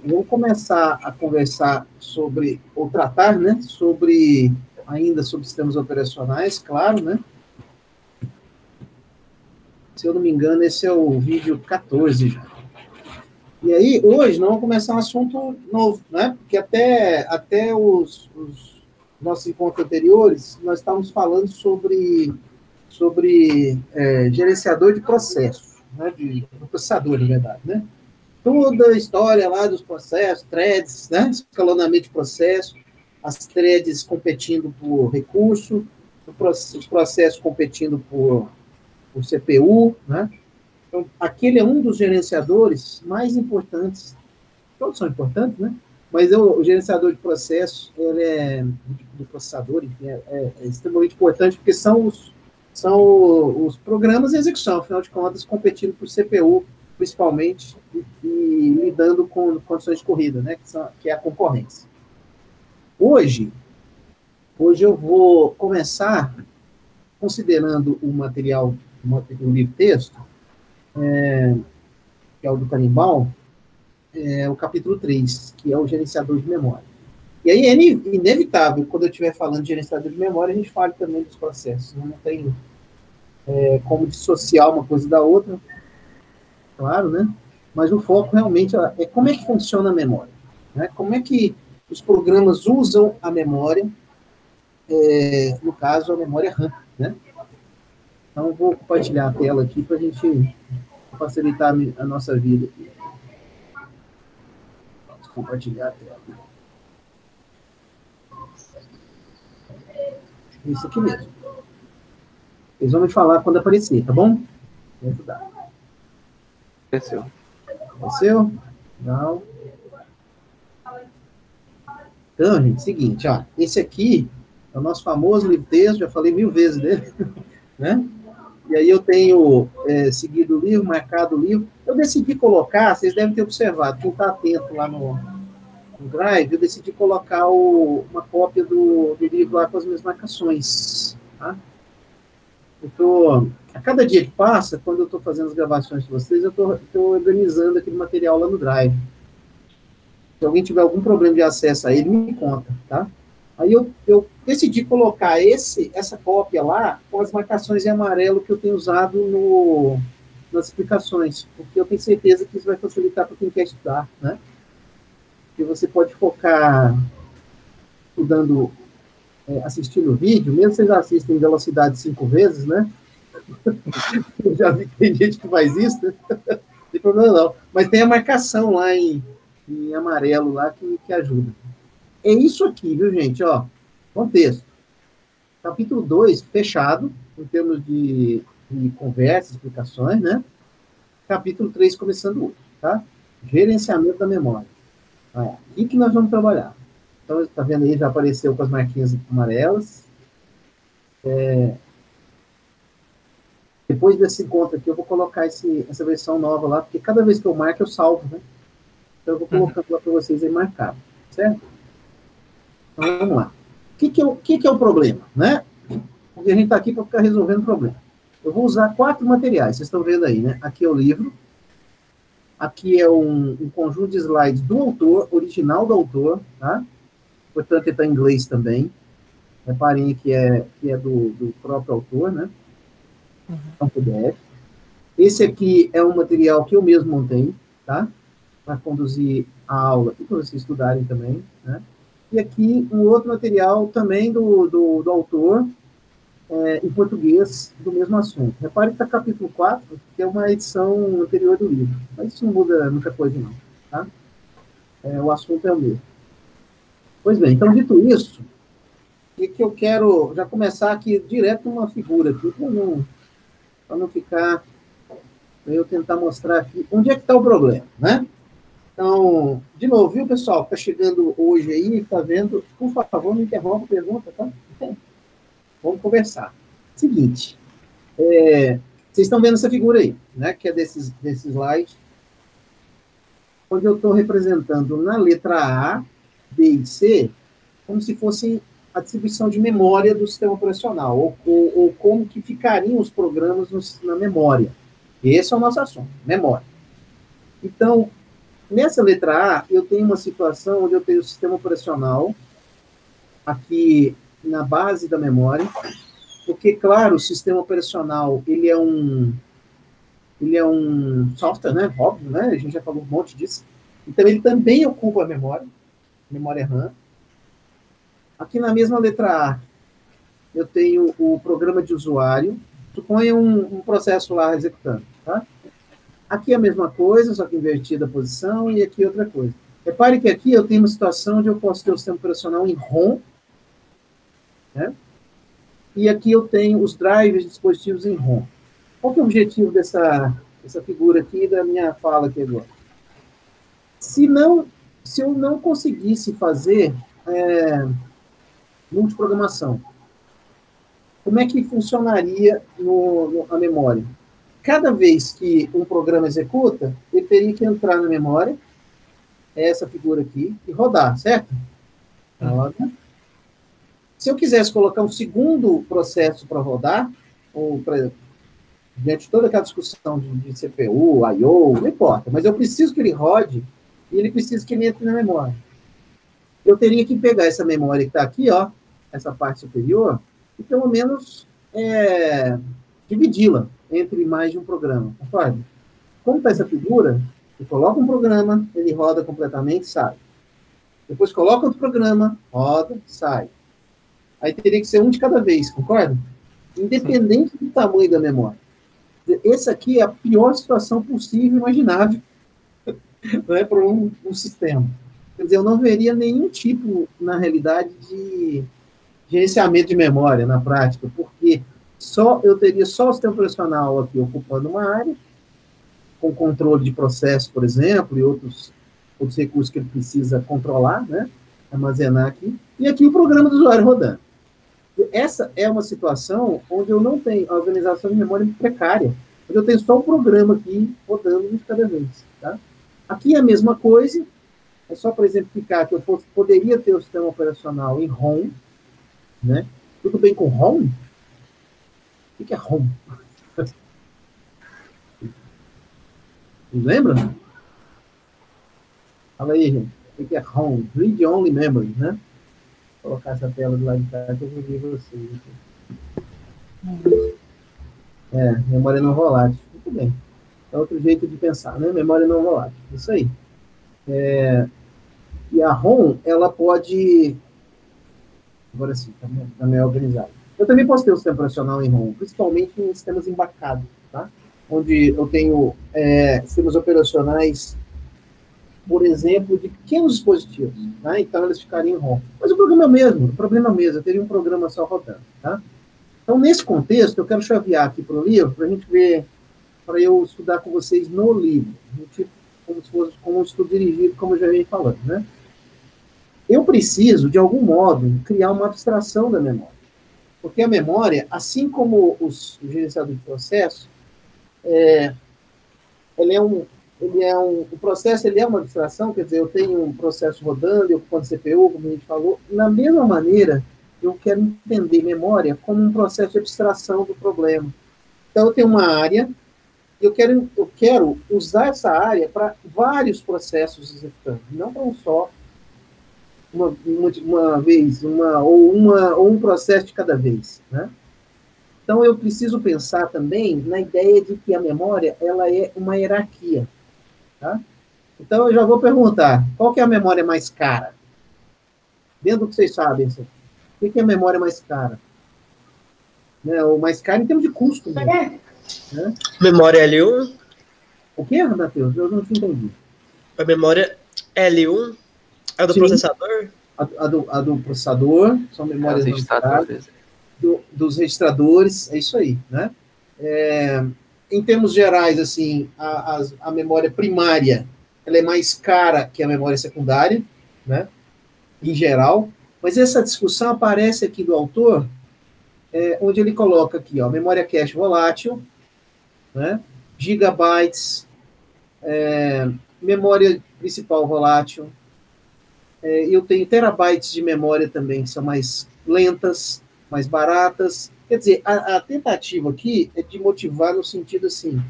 vamos começar a conversar sobre, ou tratar, né, ainda sobre sistemas operacionais, claro, né? Se eu não me engano, esse é o vídeo 14 já. E aí, hoje, nós vamos começar um assunto novo, né? Porque até os nossos encontros anteriores, nós estávamos falando sobre gerenciador de processo, né? De processador, na verdade, né? Toda a história lá dos processos, threads, né? Escalonamento de processo, as threads competindo por recurso, os processos competindo por CPU, né? Então, aquele é um dos gerenciadores mais importantes, todos são importantes, né? Mas o gerenciador de processo, ele é, de processador, enfim, é extremamente importante, porque são os programas de execução, afinal de contas, competindo por CPU, principalmente, e lidando com condições de corrida, né? Que é a concorrência. Hoje eu vou começar considerando o material, o livro-texto, que é o do Canibal, o capítulo 3, que é o gerenciador de memória. E aí é inevitável, quando eu estiver falando de gerenciador de memória, a gente fale também dos processos. Não tem como dissociar uma coisa da outra, claro, né? Mas o foco realmente é como é que funciona a memória. Né? Como é que os programas usam a memória, no caso, a memória RAM. Né? Então, eu vou compartilhar a tela aqui para a gente facilitar a nossa vida. Vamos compartilhar a tela. Isso aqui mesmo. Eles vão me falar quando aparecer, tá bom? Vou ajudar. Apareceu. Apareceu? Não. Então, gente, seguinte, ó. Esse aqui é o nosso famoso livro-texto, já falei 1000 vezes dele, né? E aí eu tenho seguido o livro, marcado o livro. Eu decidi colocar, vocês devem ter observado, quem está atento lá no Drive, eu decidi colocar uma cópia do livro lá com as minhas marcações, tá? A cada dia que passa, quando eu estou fazendo as gravações com vocês, eu estou organizando aquele material lá no Drive. Se alguém tiver algum problema de acesso a ele, me conta, tá? Aí eu decidi colocar essa cópia lá com as marcações em amarelo que eu tenho usado nas explicações, porque eu tenho certeza que isso vai facilitar para quem quer estudar, né? Porque você pode focar estudando, assistindo o vídeo, mesmo que vocês assistem em velocidade 5 vezes, né? Eu já vi que tem gente que faz isso, né? Não tem problema não. Mas tem a marcação lá em amarelo lá que ajuda. É isso aqui, viu, gente? Ó, contexto. Capítulo 2, fechado, em termos de conversa, explicações, né? Capítulo 3, começando hoje, tá? Gerenciamento da memória. Aqui que nós vamos trabalhar. Então, tá vendo aí, já apareceu com as marquinhas amarelas. Depois desse encontro aqui, eu vou colocar essa versão nova lá, porque cada vez que eu marco, eu salvo, né? Então, eu vou colocando lá para vocês aí marcado, certo? Então, vamos lá. O que é o problema, né? Porque a gente está aqui para ficar resolvendo problema. Eu vou usar 4 materiais, vocês estão vendo aí, né? Aqui é o livro, aqui é um conjunto de slides do autor, original do autor, tá? Portanto, ele está em inglês também. Reparem que é do próprio autor, né? É um PDF. Esse aqui é um material que eu mesmo montei, tá? Para conduzir a aula e para vocês estudarem também, né? E aqui um outro material também do autor, em português, do mesmo assunto. Repare que está capítulo 4, que é uma edição anterior do livro. Mas isso não muda muita coisa, não. Tá? O assunto é o mesmo. Pois bem, então, dito isso, o que eu quero já começar aqui direto numa figura aqui, para não ficar... Para eu tentar mostrar aqui onde é que está o problema, né? Então, de novo, viu, pessoal? Está chegando hoje aí, está vendo? Por favor, não interrompa a pergunta, tá? Vamos conversar. Seguinte, vocês estão vendo essa figura aí, né? Que é desse slide, onde eu estou representando na letra A, B e C, como se fosse a distribuição de memória do sistema operacional, ou como que ficariam os programas na memória. Esse é o nosso assunto, memória. Então, Nessa letra A, eu tenho uma situação onde eu tenho o sistema operacional aqui na base da memória, porque, claro, o sistema operacional, ele é um software, né? Óbvio, né? A gente já falou um monte disso. Então, ele também ocupa a memória RAM. Aqui na mesma letra A, eu tenho o programa de usuário, suponha um processo lá executando, tá? Aqui é a mesma coisa, só que invertida a posição, e aqui outra coisa. Repare que aqui eu tenho uma situação onde eu posso ter o sistema operacional em ROM, né? E aqui eu tenho os drivers de dispositivos em ROM. Qual que é o objetivo dessa figura aqui, da minha fala aqui agora? Se eu não conseguisse fazer multiprogramação, como é que funcionaria a memória? Cada vez que um programa executa, ele teria que entrar na memória, essa figura aqui, e rodar, certo? Roda. Se eu quisesse colocar um segundo processo para rodar, ou diante de toda aquela discussão de CPU, I/O, não importa, mas eu preciso que ele rode e ele precisa que ele entre na memória. Eu teria que pegar essa memória que está aqui, ó, essa parte superior, e pelo menos dividi-la entre mais de um programa, concorda? Como está essa figura, eu coloco um programa, ele roda completamente, sai. Depois coloca outro programa, roda, sai. Aí teria que ser um de cada vez, concorda? Independente do tamanho da memória. Essa aqui é a pior situação possível, imaginável, né, para um sistema. Quer dizer, eu não veria nenhum tipo, na realidade, de gerenciamento de memória na prática, porque eu teria só o sistema operacional aqui ocupando uma área, com controle de processo, por exemplo, e outros recursos que ele precisa controlar, né, armazenar aqui, e aqui o programa do usuário rodando. Essa é uma situação onde eu não tenho a organização de memória precária, onde eu tenho só o programa aqui rodando de cada vez. Tá? Aqui é a mesma coisa, é só para exemplificar que eu poderia ter o sistema operacional em ROM, né? Tudo bem com ROM? O que é ROM? Lembra? Fala aí, gente. O que é ROM? Read Only Memory, né? Vou colocar essa tela do lado de cá que eu vou ver vocês. Memória não volátil. Muito bem. É outro jeito de pensar, né? Memória não volátil. Isso aí. E a ROM, ela pode... Agora sim, está meio organizado. Eu também posso ter o sistema operacional em ROM, principalmente em sistemas embarcados, tá? Onde eu tenho sistemas operacionais, por exemplo, de pequenos dispositivos, tá? Então eles ficariam em ROM. Mas o problema é o mesmo, eu teria um programa só rodando, tá? Então, nesse contexto, eu quero chavear aqui para o livro, para a gente ver, para eu estudar com vocês no livro, como se fosse um estudo dirigido, como eu já venho falando, né? Eu preciso, de algum modo, criar uma abstração da memória. Porque a memória, assim como o gerenciador de processo, o processo ele é uma abstração, quer dizer, eu tenho um processo rodando, eu ocupando CPU, como a gente falou. Na mesma maneira, eu quero entender memória como um processo de abstração do problema. Então, eu tenho uma área, eu quero usar essa área para vários processos executando, não para um só, uma vez, ou um processo de cada vez, né? Então, eu preciso pensar também na ideia de que a memória ela é uma hierarquia. Tá? Então, eu já vou perguntar, qual que é a memória mais cara? Dentro do que vocês sabem, assim, o que é a memória mais cara? Né, o mais caro em termos de custo mesmo. Né? Memória L1? O que, Matheus? Eu não te entendi. A memória L1 é a do processador? A do processador, são memórias dos registradores, é isso aí, né? Em termos gerais, assim, a memória primária, ela é mais cara que a memória secundária, né? Em geral, mas essa discussão aparece aqui do autor, onde ele coloca aqui, ó, memória cache volátil, né? Gigabytes, memória principal volátil, eu tenho terabytes de memória também, que são mais lentas, mais baratas. Quer dizer, a tentativa aqui é de motivar no sentido assim,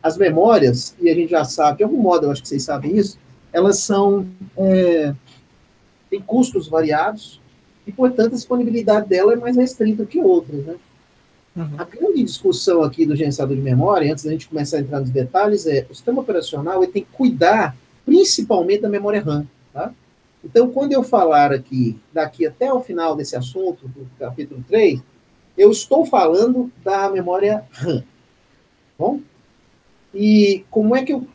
As memórias, e a gente já sabe, de algum modo, eu acho que vocês sabem isso, elas têm custos variados, e, portanto, a disponibilidade dela é mais restrita que outras, né? A grande discussão aqui do gerenciador de memória, antes da gente começar a entrar nos detalhes, o sistema operacional ele tem que cuidar principalmente da memória RAM. Tá? Então, quando eu falar aqui, daqui até o final desse assunto, do capítulo 3, eu estou falando da memória RAM. Bom? E como é que eu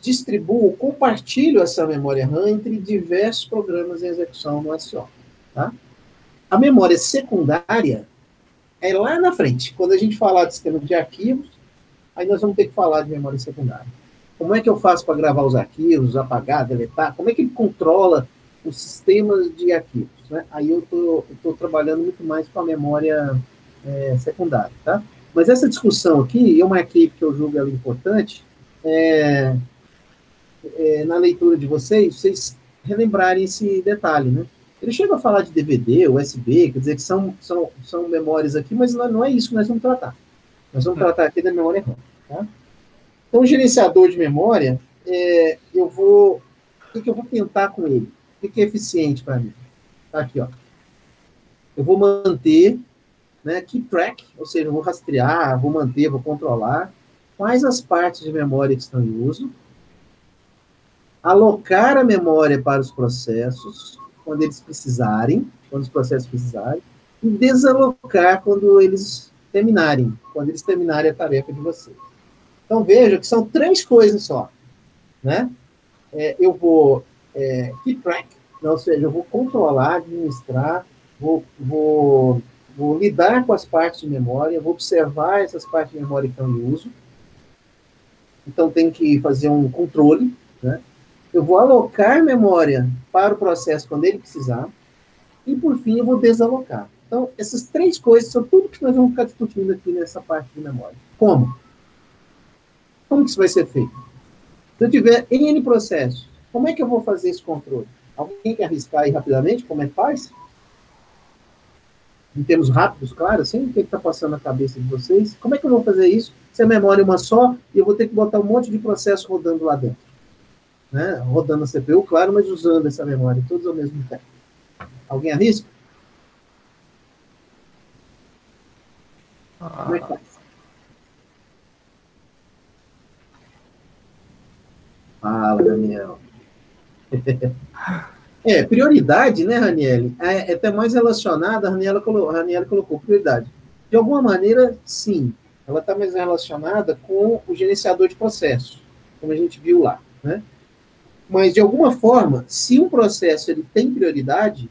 distribuo, compartilho essa memória RAM entre diversos programas em execução no SO? Tá? A memória secundária é lá na frente. Quando a gente falar de sistema de arquivos, aí nós vamos ter que falar de memória secundária. Como é que eu faço para gravar os arquivos, apagar, deletar? Como é que ele controla os sistemas de arquivos? Né? Aí eu estou trabalhando muito mais com a memória secundária. Tá? Mas essa discussão aqui, eu marquei porque eu julgo ela importante, na leitura de vocês relembrarem esse detalhe, né? Ele chega a falar de DVD, USB, quer dizer que são memórias aqui, mas não é isso que nós vamos tratar. Nós vamos tratar aqui da memória RAM. Tá? Então, o gerenciador de memória, o que eu vou tentar com ele? O que é eficiente para mim? Tá aqui, ó. Eu vou manter, né, keep track, ou seja, eu vou rastrear, vou manter, vou controlar quais as partes de memória que estão em uso, alocar a memória para os processos, quando os processos precisarem, e desalocar quando eles terminarem a tarefa de vocês. Então, veja que são 3 coisas só, né? Eu vou keep track, ou seja, eu vou controlar, administrar, vou lidar com as partes de memória, vou observar essas partes de memória que estão em uso. Então, tem que fazer um controle, né? Eu vou alocar memória para o processo quando ele precisar, e, por fim, eu vou desalocar. Então, essas 3 coisas são tudo que nós vamos ficar discutindo aqui nessa parte de memória. Como? Como que isso vai ser feito? Se eu tiver N processos, como é que eu vou fazer esse controle? Alguém quer arriscar aí rapidamente como é que faz? Em termos rápidos, claro, assim, o que está passando na cabeça de vocês? Como é que eu vou fazer isso se a memória é uma só e eu vou ter que botar um monte de processo rodando lá dentro? Né? Rodando a CPU, claro, mas usando essa memória, todos ao mesmo tempo. Alguém arrisca? Como é que faz? Fala, Daniel. Prioridade, né, Raniele? É até mais relacionada, a Raniela colocou prioridade. De alguma maneira, sim, ela está mais relacionada com o gerenciador de processos, como a gente viu lá, né? Mas, de alguma forma, se um processo ele tem prioridade,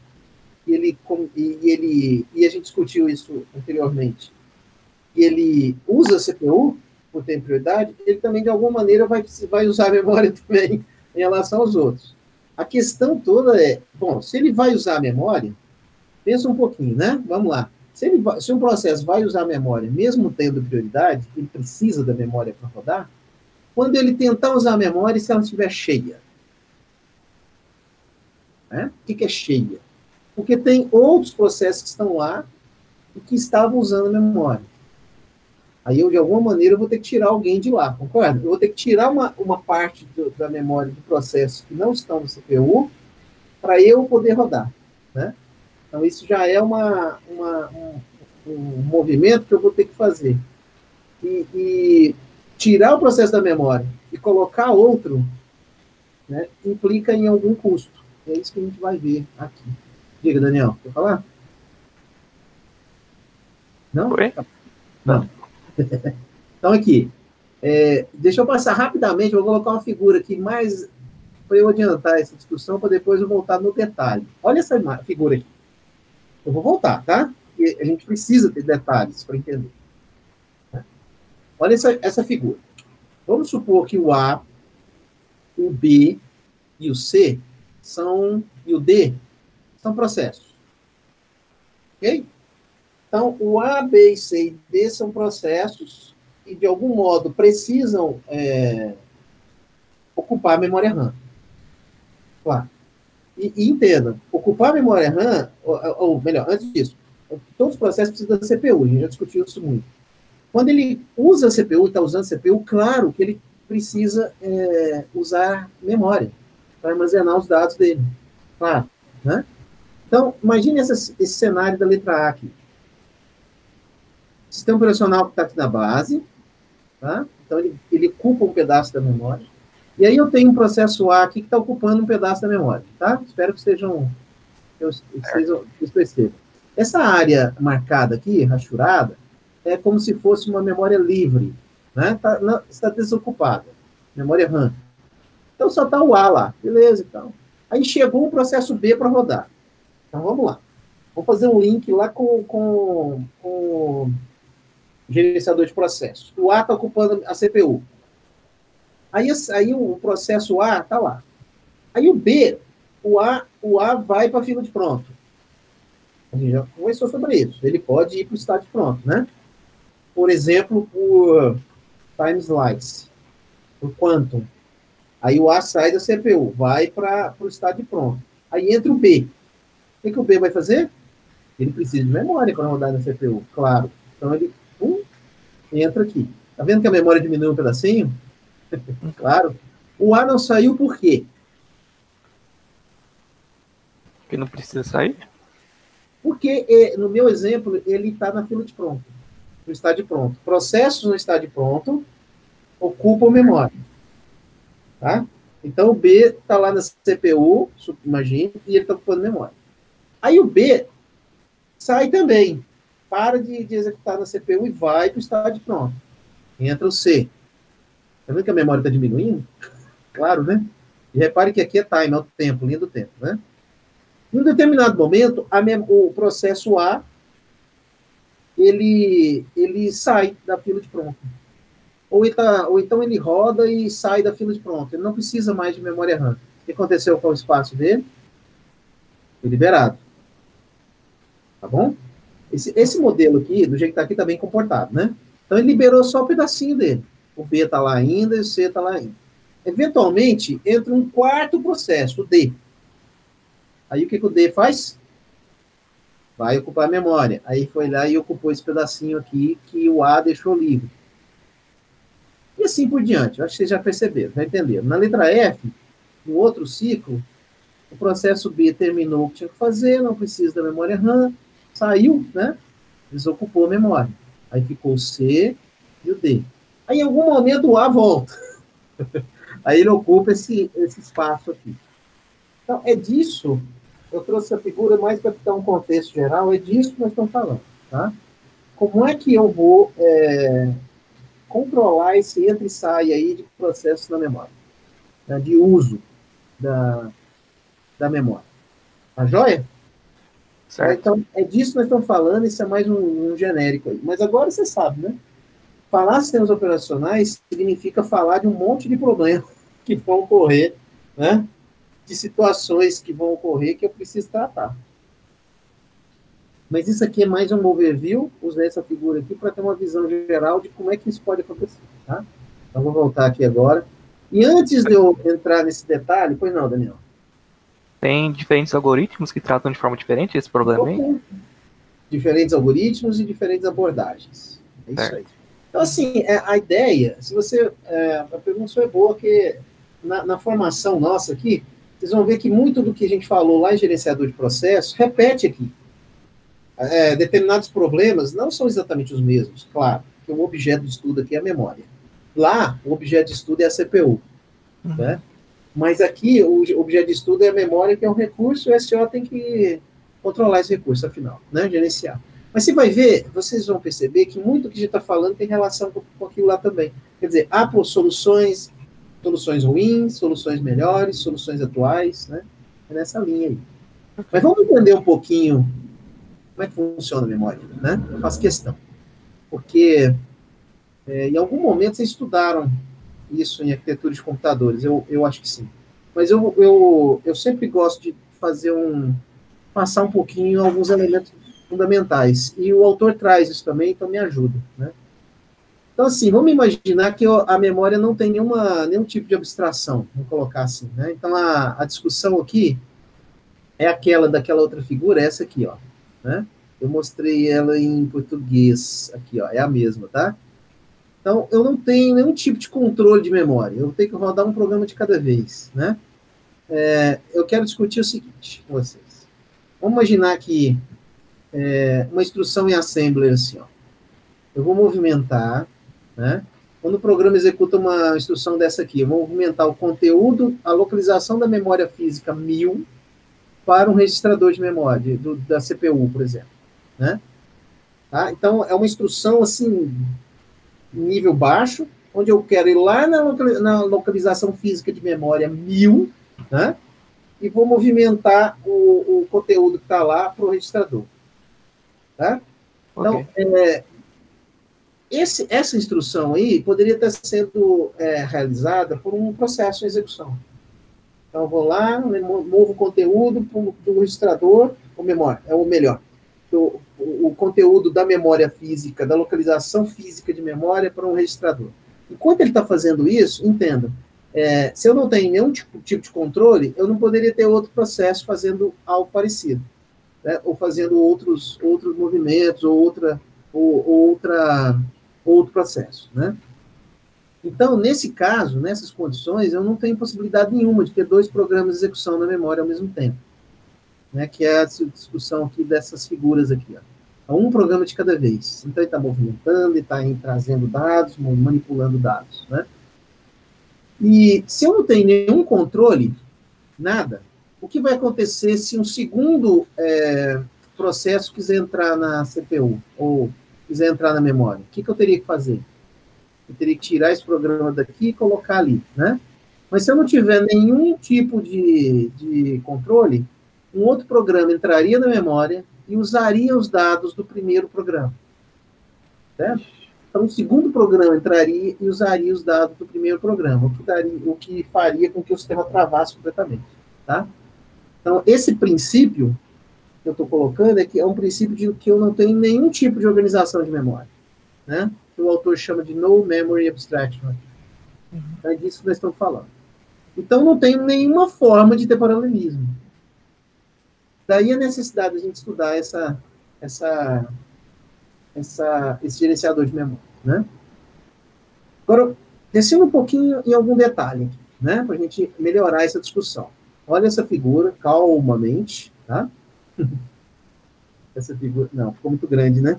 e a gente discutiu isso anteriormente, e ele usa a CPU por ter prioridade, ele também, de alguma maneira, vai usar a memória também em relação aos outros. A questão toda bom, se ele vai usar a memória, pensa um pouquinho, né? Vamos lá. Se um processo vai usar a memória, mesmo tendo prioridade, ele precisa da memória para rodar, quando ele tentar usar a memória, se ela estiver cheia. Né? O que é cheia? Porque tem outros processos que estão lá e que estavam usando a memória. Aí, de alguma maneira, eu vou ter que tirar alguém de lá, concorda? Eu vou ter que tirar uma parte da memória do processo que não estão no CPU para eu poder rodar, né? Então, isso já é um movimento que eu vou ter que fazer. E tirar o processo da memória e colocar outro, né, implica em algum custo. É isso que a gente vai ver aqui. Diga, Daniel, quer falar? Não? Oi? Não. Então, aqui, deixa eu passar rapidamente, vou colocar uma figura aqui mais para eu adiantar essa discussão, para depois eu voltar no detalhe. Olha essa figura aqui. Eu vou voltar, tá? Porque a gente precisa ter detalhes para entender. Tá? Olha essa figura. Vamos supor que o A, o B e o C e o D são processos. Ok? Então, o A, B, C e D são processos que, de algum modo, precisam ocupar a memória RAM. Claro. E entenda, ocupar a memória RAM, ou melhor, antes disso, todos os processos precisam da CPU, a gente já discutiu isso muito. Quando ele usa a CPU, está usando a CPU, claro que ele precisa usar memória para armazenar os dados dele. Claro, né? Então, imagine esse cenário da letra A aqui. Sistema operacional que está aqui na base, tá? Então, ele ocupa um pedaço da memória. E aí eu tenho um processo A aqui que está ocupando um pedaço da memória, tá? Espero que vocês percebam. Essa área marcada aqui, rachurada, é como se fosse uma memória livre, né? Está desocupada, memória RAM. Então, só está o A lá, beleza, então. Aí chegou o processo B para rodar. Então, vamos lá. Vamos fazer um link lá com o gerenciador de processos. O A está ocupando a CPU. Aí o processo A está lá. Aí o B, o A vai para a fila de pronto. A gente já conversou sobre isso. Ele pode ir para o estado de pronto, né? Por exemplo, por time slice, por quantum. Aí o A sai da CPU, vai para o estado de pronto. Aí entra o B. O que o B vai fazer? Ele precisa de memória para rodar na CPU, claro. Então ele entra aqui. Tá vendo que a memória diminui um pedacinho? Claro. O A não saiu por quê? Porque não precisa sair? Porque, no meu exemplo, ele está na fila de pronto. No estado de pronto. Processos no estado de pronto ocupam memória. Tá? Então, o B está lá na CPU, imagine, e ele está ocupando memória. Aí o B sai também. Para de executar na CPU e vai para o estado de pronto. Entra o C. Tá vendo que a memória está diminuindo? Claro, né? E repare que aqui é time, é o tempo, linha do tempo, né? Em um determinado momento, o processo A, ele sai da fila de pronto. Ou então ele roda e sai da fila de pronto. Ele não precisa mais de memória RAM. O que aconteceu com o espaço dele? Foi liberado. Tá bom? Esse modelo aqui, do jeito que está aqui, está bem comportado, né? Então ele liberou só um pedacinho dele. O B está lá ainda e o C está lá ainda. Eventualmente, entra um quarto processo, o D. Aí o que o D faz? Vai ocupar a memória. Aí foi lá e ocupou esse pedacinho aqui que o A deixou livre. E assim por diante. Eu acho que vocês já perceberam, já entenderam. Na letra F, no outro ciclo, o processo B terminou o que tinha que fazer, não precisa da memória RAM, saiu, né? Desocupou a memória. Aí ficou o C e o D. Aí em algum momento o A volta. Aí ele ocupa esse espaço aqui. Então, é disso, eu trouxe a figura mais para dar um contexto geral, é disso que nós estamos falando, tá? Como é que eu vou controlar esse entra e sai aí de processos na memória, né, de uso da memória. Tá joia? Certo. Então, é disso que nós estamos falando, isso é mais um genérico aí. Mas agora você sabe, né? Falar sistemas operacionais significa falar de um monte de problemas que vão ocorrer, né? De situações que vão ocorrer que eu preciso tratar. Mas isso aqui é mais um overview, usei essa figura aqui para ter uma visão geral de como é que isso pode acontecer, tá? Então, vou voltar aqui agora. E antes de eu entrar nesse detalhe, pois não, Daniel? Tem diferentes algoritmos que tratam de forma diferente esse problema aí? Diferentes algoritmos e diferentes abordagens. É isso aí. Então, assim, a ideia, se você... a pergunta é boa, porque na formação nossa aqui, vocês vão ver que muito do que a gente falou lá em gerenciador de processo repete aqui. Determinados problemas não são exatamente os mesmos, claro, porque o objeto de estudo aqui é a memória. Lá, o objeto de estudo é a CPU. Né? Mas aqui, o objeto de estudo é a memória, que é um recurso, e o SO tem que controlar esse recurso, afinal, né? Gerenciar. Mas você vai ver, vocês vão perceber que muito do que a gente está falando tem relação com aquilo lá também. Quer dizer, há soluções ruins, soluções melhores, soluções atuais, né? É nessa linha aí. Mas vamos entender um pouquinho como é que funciona a memória, né? Eu faço questão. Porque em algum momento vocês estudaram isso em arquitetura de computadores, eu acho que sim. Mas eu sempre gosto de passar um pouquinho alguns elementos fundamentais. E o autor traz isso também, então me ajuda, né? Então, assim, vamos imaginar que a memória não tem nenhum tipo de abstração, vamos colocar assim, né? Então, a discussão aqui é daquela outra figura, essa aqui, ó, né? Eu mostrei ela em português, aqui, ó, é a mesma, tá? Então, eu não tenho nenhum tipo de controle de memória. Eu tenho que rodar um programa de cada vez, né? Eu quero discutir o seguinte com vocês. Vamos imaginar que uma instrução em assembler assim, ó. Eu vou movimentar, né? Quando o programa executa uma instrução dessa aqui, eu vou movimentar o conteúdo, a localização da memória física 1000 para um registrador de memória, da CPU, por exemplo, né? Tá? Então, é uma instrução, assim, nível baixo, onde eu quero ir lá na localização física de memória 1000, né? E vou movimentar o conteúdo que está lá para o registrador. Tá? Então, Ok. essa instrução aí poderia estar sendo realizada por um processo de execução. Então, eu vou lá, movo o conteúdo do registrador, ou melhor, o conteúdo da memória física, da localização física de memória para um registrador. Enquanto ele está fazendo isso, entenda, se eu não tenho nenhum tipo de controle, eu não poderia ter outro processo fazendo algo parecido, né? Ou fazendo outros movimentos, ou outro processo, né? Então, nesse caso, nessas condições, eu não tenho possibilidade nenhuma de ter dois programas de execução na memória ao mesmo tempo, né? Que é a discussão aqui dessas figuras aqui, ó. Um programa de cada vez. Então, ele está movimentando, ele está trazendo dados, manipulando dados, né? E se eu não tenho nenhum controle, nada, o que vai acontecer se um segundo processo quiser entrar na CPU, ou quiser entrar na memória? O que eu teria que fazer? Eu teria que tirar esse programa daqui e colocar ali, né? Mas se eu não tiver nenhum tipo de controle, um outro programa entraria na memória e usaria os dados do primeiro programa, certo? Então, o segundo programa entraria e usaria os dados do primeiro programa, o que faria com que o sistema travasse completamente, tá? Então, esse princípio que eu estou colocando é um princípio de que eu não tenho nenhum tipo de organização de memória, né? Que o autor chama de No Memory Abstraction. É disso que nós estamos falando. Então, não tenho nenhuma forma de ter paralelismo. Daí a necessidade de a gente estudar esse gerenciador de memória, né? Agora, descendo um pouquinho em algum detalhe, né? Para a gente melhorar essa discussão. Olha essa figura, calmamente, tá? Essa figura, não, ficou muito grande, né?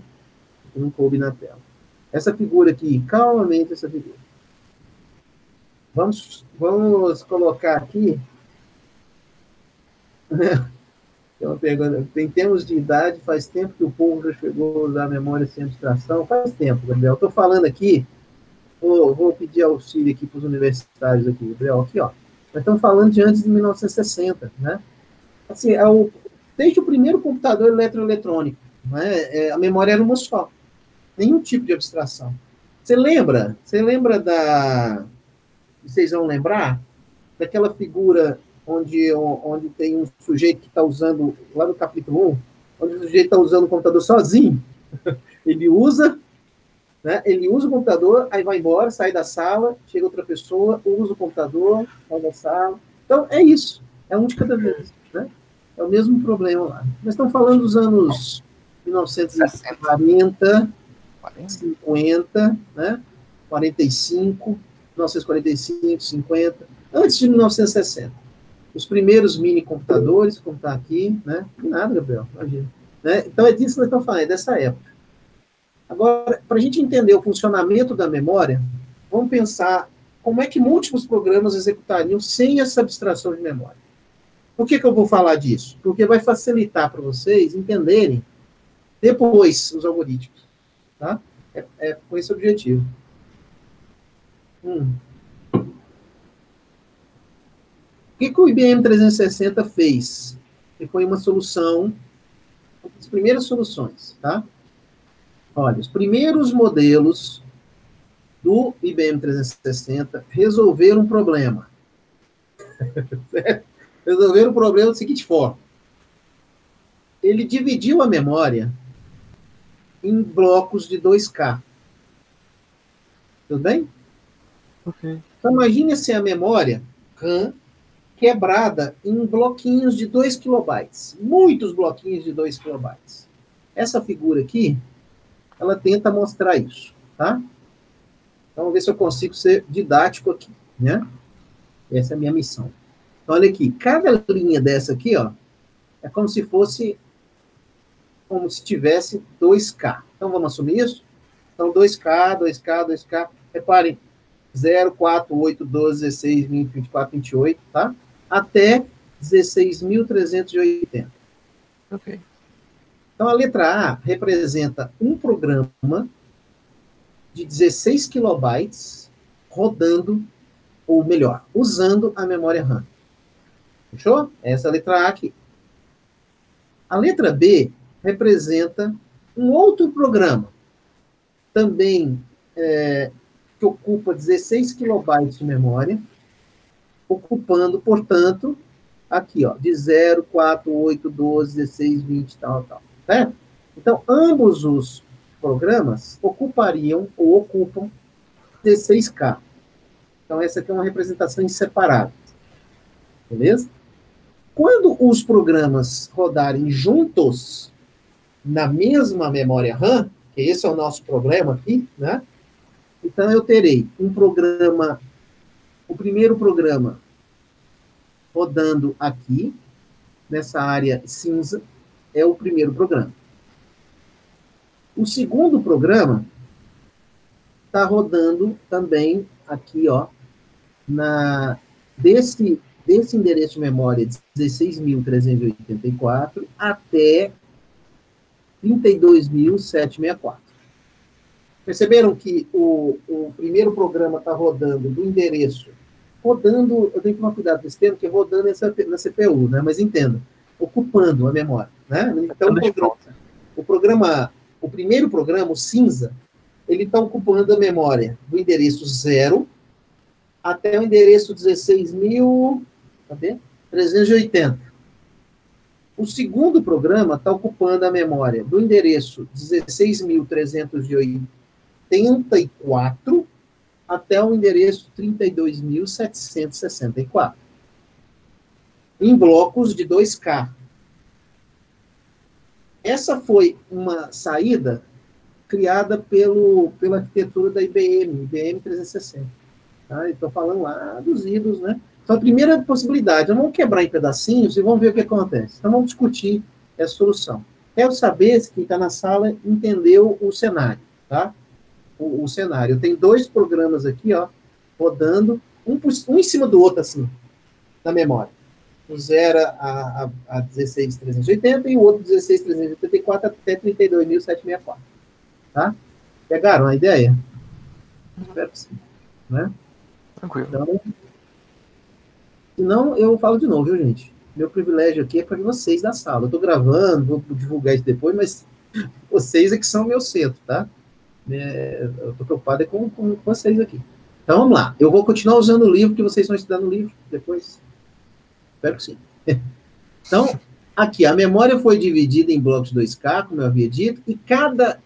Não coube na tela. Essa figura aqui, calmamente essa figura. Vamos colocar aqui. Tem uma pergunta. Em termos de idade, faz tempo que o povo já chegou a usar a memória sem abstração? Faz tempo, Gabriel. Estou falando aqui, vou pedir auxílio aqui para os universitários aqui, Gabriel. Aqui, ó. Nós estamos falando de antes de 1960, né? Assim, desde o primeiro computador eletroeletrônico, né? A memória era uma só. Nenhum tipo de abstração. Você lembra vocês vão lembrar daquela figura onde tem um sujeito que está usando, lá no capítulo 1, onde o sujeito está usando o computador sozinho. Ele usa o computador, aí vai embora, sai da sala, chega outra pessoa, usa o computador, sai da sala. Então, é isso. É um de cada vez, né? É o mesmo problema lá. Nós estamos falando dos anos 1940, 50, né? 45, 1945, 50, antes de 1960. Os primeiros mini computadores, como está aqui, né? Nada, Gabriel, imagina. Né? Então, é disso que nós estamos falando, é dessa época. Agora, para a gente entender o funcionamento da memória, vamos pensar como é que múltiplos programas executariam sem essa abstração de memória. Por que eu vou falar disso? Porque vai facilitar para vocês entenderem depois os algoritmos. Tá? É com esse objetivo. O que o IBM 360 fez? Que foi uma solução, as primeiras soluções, tá? Olha, os primeiros modelos do IBM 360 resolveram um problema. Resolveram o problema da seguinte forma. Ele dividiu a memória em blocos de 2K. Tudo bem? Ok. Então, imagine se a memória RAM quebrada em bloquinhos de 2 kilobytes. Muitos bloquinhos de 2 kilobytes. Essa figura aqui, ela tenta mostrar isso, tá? Então, vamos ver se eu consigo ser didático aqui, né? Essa é a minha missão. Então, olha aqui, cada linha dessa aqui, ó, é como se tivesse 2K. Então, vamos assumir isso? Então, 2K, 2K, 2K. Reparem, 0, 4, 8, 12, 16, 20, 24, 28, tá? Até 16.380. Ok. Então, a letra A representa um programa de 16 kilobytes rodando, ou melhor, usando a memória RAM. Fechou? Essa é a letra A aqui. A letra B representa um outro programa, também que ocupa 16 kilobytes de memória, ocupando, portanto, aqui, ó, de 0, 4, 8, 12, 16, 20, tal, tal. Certo? Então, ambos os programas ocupariam ou ocupam 16K. Então, essa aqui é uma representação em separado. Beleza? Quando os programas rodarem juntos na mesma memória RAM, que esse é o nosso problema aqui, né? Então, eu terei um programa, o primeiro programa rodando aqui, nessa área cinza, é o primeiro programa. O segundo programa está rodando também aqui, ó, desse endereço de memória de 16.384 até 32.764. Perceberam que o primeiro programa está rodando do endereço, rodando, eu tenho que tomar cuidado com esse termo, que é rodando na CPU, né? Mas entenda, ocupando a memória, né? Então, o primeiro programa, o cinza, ele está ocupando a memória do endereço 0 até o endereço 16.380. O segundo programa está ocupando a memória do endereço 16.384 até o endereço 32.764. Em blocos de 2K. Essa foi uma saída criada pela arquitetura da IBM 360. Tá? Estou falando lá dos idos, né? Então, a primeira possibilidade, vamos quebrar em pedacinhos e vamos ver o que acontece. Então, vamos discutir essa solução. Quero saber se quem está na sala entendeu o cenário, tá? O cenário. Tem dois programas aqui, ó, rodando, um em cima do outro, assim, na memória. O 0 a 16.380 e o outro 16.384 até 32.764. Tá? Pegaram a ideia? Espero que sim. Né? Tranquilo. Então, senão eu falo de novo, viu, gente? Meu privilégio aqui é para vocês da sala. Eu estou gravando, vou divulgar isso depois, mas vocês é que são meu centro, tá? Eu estou preocupado com vocês aqui. Então, vamos lá. Eu vou continuar usando o livro, que vocês vão estudar no livro depois. Espero que sim. Então, aqui, a memória foi dividida em blocos 2K, como eu havia dito, e cada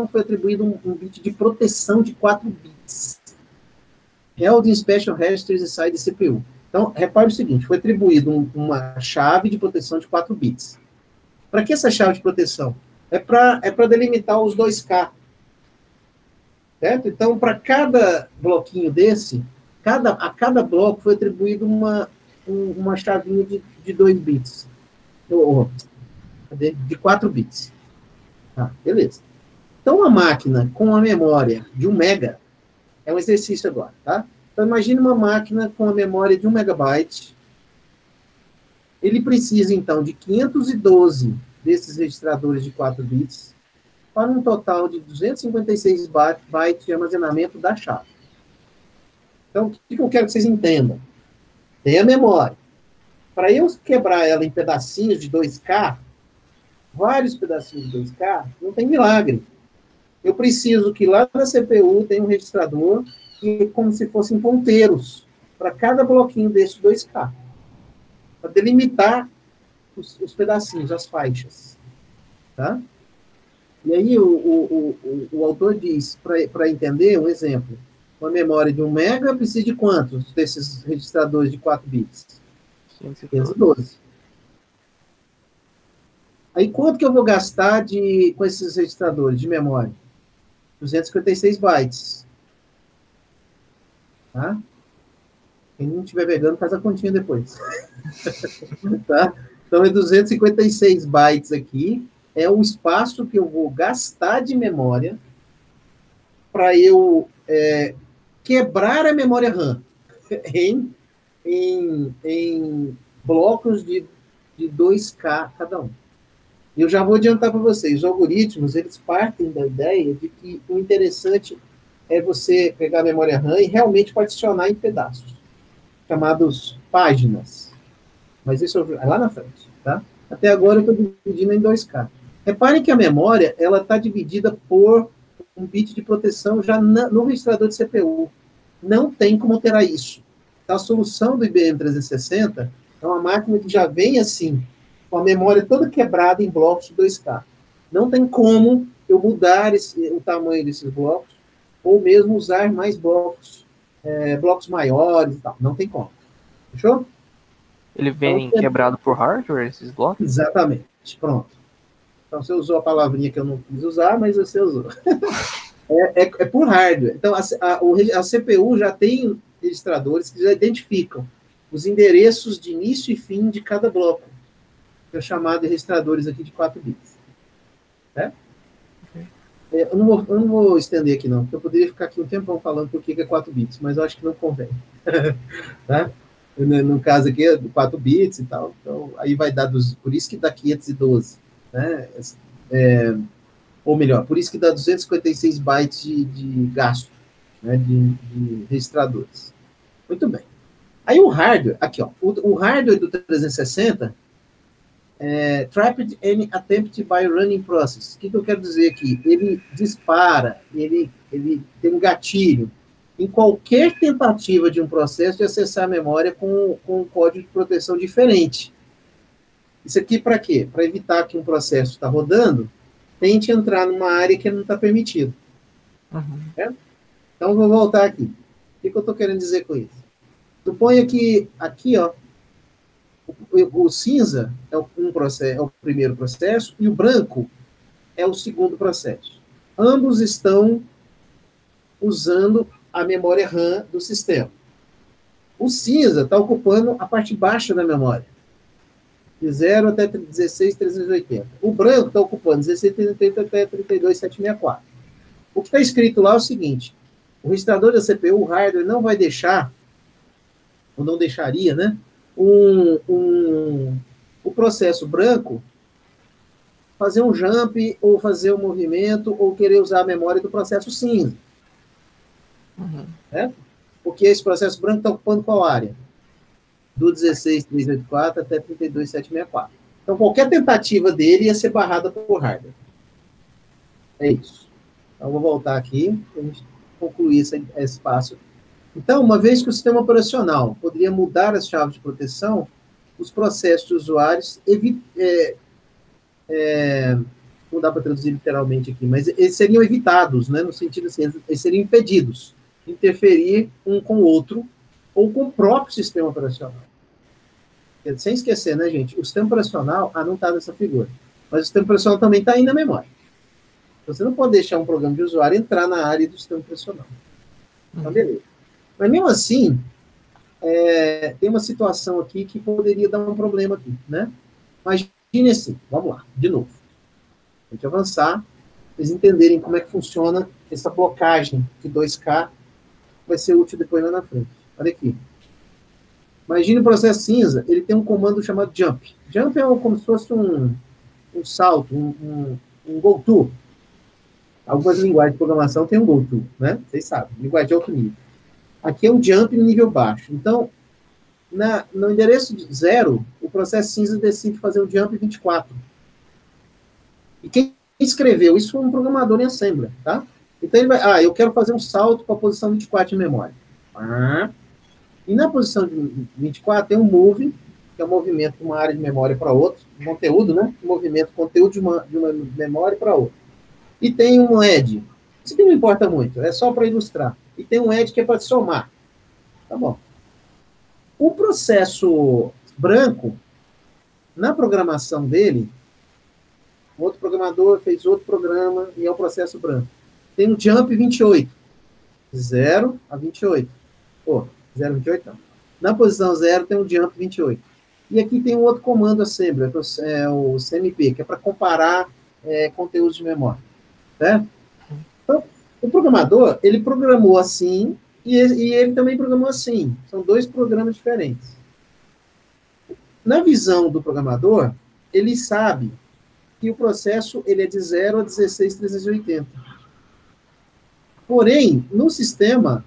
um foi atribuído um bit de proteção de 4 bits. Held in Special Registers inside the CPU. Então, repare o seguinte, foi atribuído uma chave de proteção de 4 bits. Para que essa chave de proteção? É para delimitar os 2K. Certo? Então, para cada bloquinho desse, a cada bloco foi atribuído uma chavinha de 2 bits. De 4 bits. Tá, beleza. Então, uma máquina com a memória de 1 mega é um exercício agora, tá? Então, imagine uma máquina com a memória de 1 megabyte. Ele precisa, então, de 512 desses registradores de 4 bits para um total de 256 bytes de armazenamento da chave. Então, o que eu quero que vocês entendam? Tem a memória. Para eu quebrar ela em pedacinhos de 2K, vários pedacinhos de 2K, não tem milagre. Eu preciso que lá na CPU tenha um registrador que é como se fossem ponteiros para cada bloquinho desse 2K. Para delimitar os pedacinhos, as faixas. Tá? E aí o autor diz, para entender, um exemplo, uma memória de 1 mega precisa de quantos desses registradores de 4 bits? 512. Aí quanto que eu vou gastar com esses registradores de memória? 256 bytes. tá? Quem não estiver pegando, faz a continha depois. Tá? Então, é 256 bytes aqui, é o espaço que eu vou gastar de memória para eu quebrar a memória RAM em blocos de 2K cada um. E eu já vou adiantar para vocês, os algoritmos, eles partem da ideia de que o interessante é você pegar a memória RAM e realmente particionar em pedaços, chamados páginas. Mas isso é lá na frente, tá? Até agora eu estou dividindo em 2K. Reparem que a memória, ela está dividida por um bit de proteção já no registrador de CPU. Não tem como alterar isso. Então, a solução do IBM 360 é uma máquina que já vem assim, com a memória toda quebrada em blocos de 2K. Não tem como eu mudar o tamanho desses blocos, ou mesmo usar mais blocos, blocos maiores e tal. Não tem como. Fechou? Ele vem Então, quebrado por hardware, esses blocos? Exatamente. Pronto. Então, você usou a palavrinha que eu não quis usar, mas você usou. É por hardware. Então, a CPU já tem registradores que já identificam os endereços de início e fim de cada bloco, que é chamado de registradores aqui de 4 bits. Né? Eu não vou estender aqui, não, porque eu poderia ficar aqui um tempão falando por que é 4 bits, mas eu acho que não convém. Tá? No caso aqui é 4 bits e tal, então aí vai dar por isso que dá 512, né? Ou melhor, por isso que dá 256 bytes de gasto, né, de registradores. Muito bem. Aí o hardware, aqui, ó, o hardware do 360 é Trapped and Attempted by Running Process. O que eu quero dizer aqui? Ele dispara, ele tem um gatilho em qualquer tentativa de um processo de acessar a memória com um código de proteção diferente. Isso aqui para quê? Para evitar que um processo está rodando, tente entrar numa área que não está permitido. Uhum. Então, vou voltar aqui. O que eu estou querendo dizer com isso? Suponha que aqui, ó, o cinza é o primeiro processo e o branco é o segundo processo. Ambos estão usando a memória RAM do sistema. O cinza está ocupando a parte baixa da memória, de 0 até 16.380. O branco está ocupando 16.380 até 32.764. O que está escrito lá é o seguinte: o registrador da CPU, o hardware, não vai deixar, ou não deixaria, né, o processo branco fazer um jump, ou fazer um movimento, ou querer usar a memória do processo cinza. Uhum. Né? Porque esse processo branco está ocupando qual área? Do 16.384 até 32.764. Então, qualquer tentativa dele ia ser barrada por hardware. É isso. Então, vou voltar aqui para a gente concluir esse passo. Então, uma vez que o sistema operacional poderia mudar as chaves de proteção, os processos de usuários não dá para traduzir literalmente aqui, mas eles seriam evitados, né, no sentido assim, eles seriam impedidos de interferir um com o outro ou com o próprio sistema operacional. Sem esquecer, né, gente, o sistema operacional não está nessa figura, mas o sistema operacional também está aí na memória. Você não pode deixar um programa de usuário entrar na área do sistema operacional. Então, beleza. Mas mesmo assim, tem uma situação aqui que poderia dar um problema aqui, né? Imagine assim, vamos lá, de novo. A gente avançar, para vocês entenderem como é que funciona essa blocagem de 2K, vai ser útil depois lá na frente. Olha aqui. Imagine o processo cinza, ele tem um comando chamado jump. Jump é como se fosse um salto, um go-to. Algumas linguagens de programação tem um go-to, né? Vocês sabem, linguagem de alto nível. Aqui é um jump no nível baixo. Então, no endereço 0, o processo cinza decide fazer um jump 24. E quem escreveu isso foi um programador em Assembler, tá? Então ele vai, eu quero fazer um salto para a posição 24 em memória. E na posição de 24 tem um move, que é um movimento de uma área de memória para outra, conteúdo, né? Conteúdo de uma memória para outra. E tem um add. Isso aqui não importa muito, é só para ilustrar. E tem um add que é para somar. Tá bom. O processo branco, na programação dele, outro programador fez outro programa e é o processo branco. Tem um jump 28. 0 a 28. Pô, 0,28 não. Na posição 0 tem um jump 28. E aqui tem um outro comando assembly, é o CMP, que é para comparar conteúdos de memória. Certo? Então, o programador, ele programou assim e ele também programou assim. São dois programas diferentes. Na visão do programador, ele sabe que o processo ele é de 0 a 16.380. Porém, no sistema,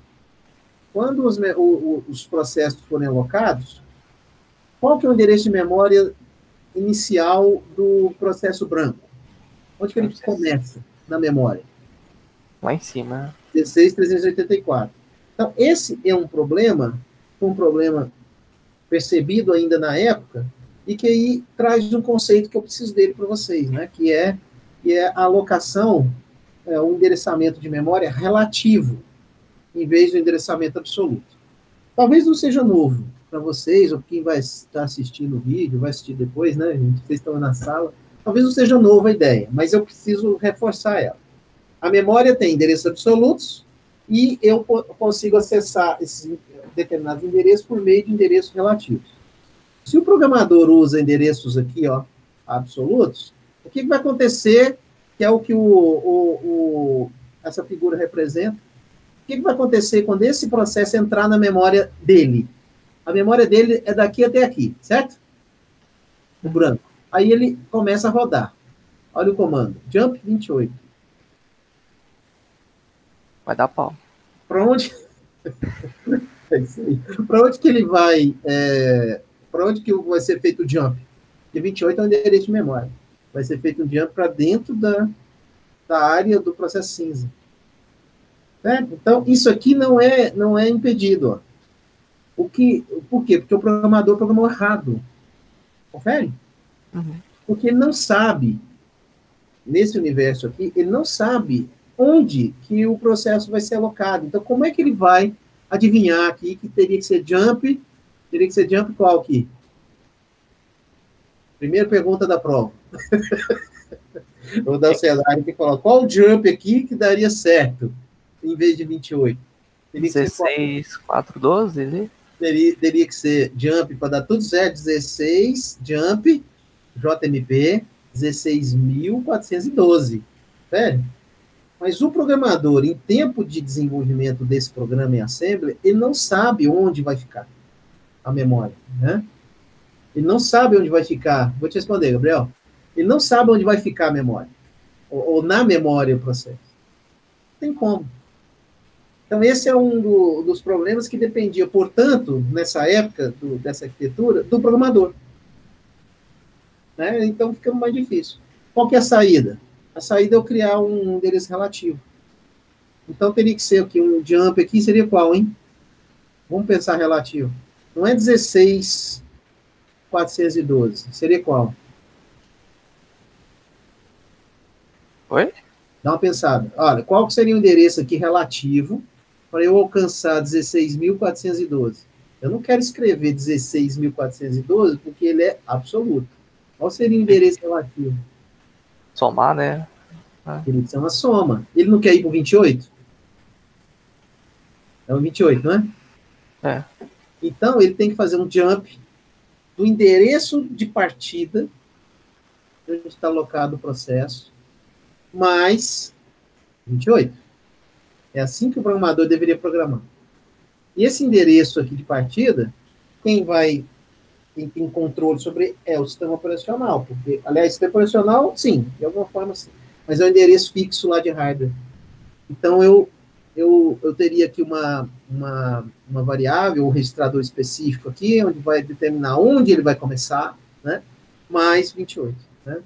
quando os processos forem alocados, qual que é o endereço de memória inicial do processo branco? Onde que ele começa na memória? Lá em cima. 16.384. Então, esse é um problema percebido ainda na época, e que aí traz um conceito que eu preciso dele para vocês, né? Que é a alocação, o endereçamento de memória relativo, em vez do endereçamento absoluto. Talvez não seja novo para vocês, ou quem vai estar assistindo o vídeo, vai assistir depois, né? Vocês estão na sala. Talvez não seja nova a ideia, mas eu preciso reforçar ela. A memória tem endereços absolutos e eu consigo acessar esses determinados endereços por meio de endereços relativos. Se o programador usa endereços aqui, ó, absolutos, o que vai acontecer, que é o que essa figura representa, o que vai acontecer quando esse processo entrar na memória dele? A memória dele é daqui até aqui, certo? O branco. Aí ele começa a rodar. Olha o comando, jump 28. Vai dar pau. Para onde? É isso aí. Para onde que ele vai? Para onde que vai ser feito o jump? Porque 28 é um endereço de memória. Vai ser feito um jump para dentro da área do processo cinza. Certo? Então, isso aqui não é impedido. Ó. Por quê? Porque o programador programou errado. Confere? Uhum. Porque ele não sabe, nesse universo aqui, ele não sabe onde que o processo vai ser alocado. Então, como é que ele vai adivinhar aqui que teria que ser jump? Teria que ser jump qual aqui? Primeira pergunta da prova. Vou dar o cenário que coloca qual jump aqui que daria certo, em vez de 28? Teria 16, 4, 12? Teria que ser jump para dar tudo certo, 16, jump, JMP, 16.412. Sério? Mas o programador, em tempo de desenvolvimento desse programa em Assembly, ele não sabe onde vai ficar a memória, né? Ele não sabe onde vai ficar. Vou te responder, Gabriel. Ele não sabe onde vai ficar a memória. Ou na memória o processo. Não tem como. Então, esse é um dos problemas que dependia, portanto, nessa época dessa arquitetura, do programador. Né? Então, fica mais difícil. Qual que é a saída? A saída é eu criar um endereço relativo. Então, teria que ser aqui, um jump aqui, seria qual, hein? Vamos pensar relativo. Não é 16.412. Seria qual? Oi? Dá uma pensada. Olha, qual que seria o endereço aqui relativo para eu alcançar 16.412? Eu não quero escrever 16.412 porque ele é absoluto. Qual seria o endereço relativo? Somar, né? Teria que ser uma soma. Ele não quer ir para o 28? É o 28, não é? É. Então, ele tem que fazer um jump do endereço de partida, onde está alocado o processo, mais 28. É assim que o programador deveria programar. E esse endereço aqui de partida, quem tem controle sobre é o sistema operacional. Porque, aliás, sistema operacional, sim, de alguma forma sim. Mas é um endereço fixo lá de hardware. Então, eu teria aqui uma variável, um registrador específico aqui, onde vai determinar onde ele vai começar, né? Mais 28, né?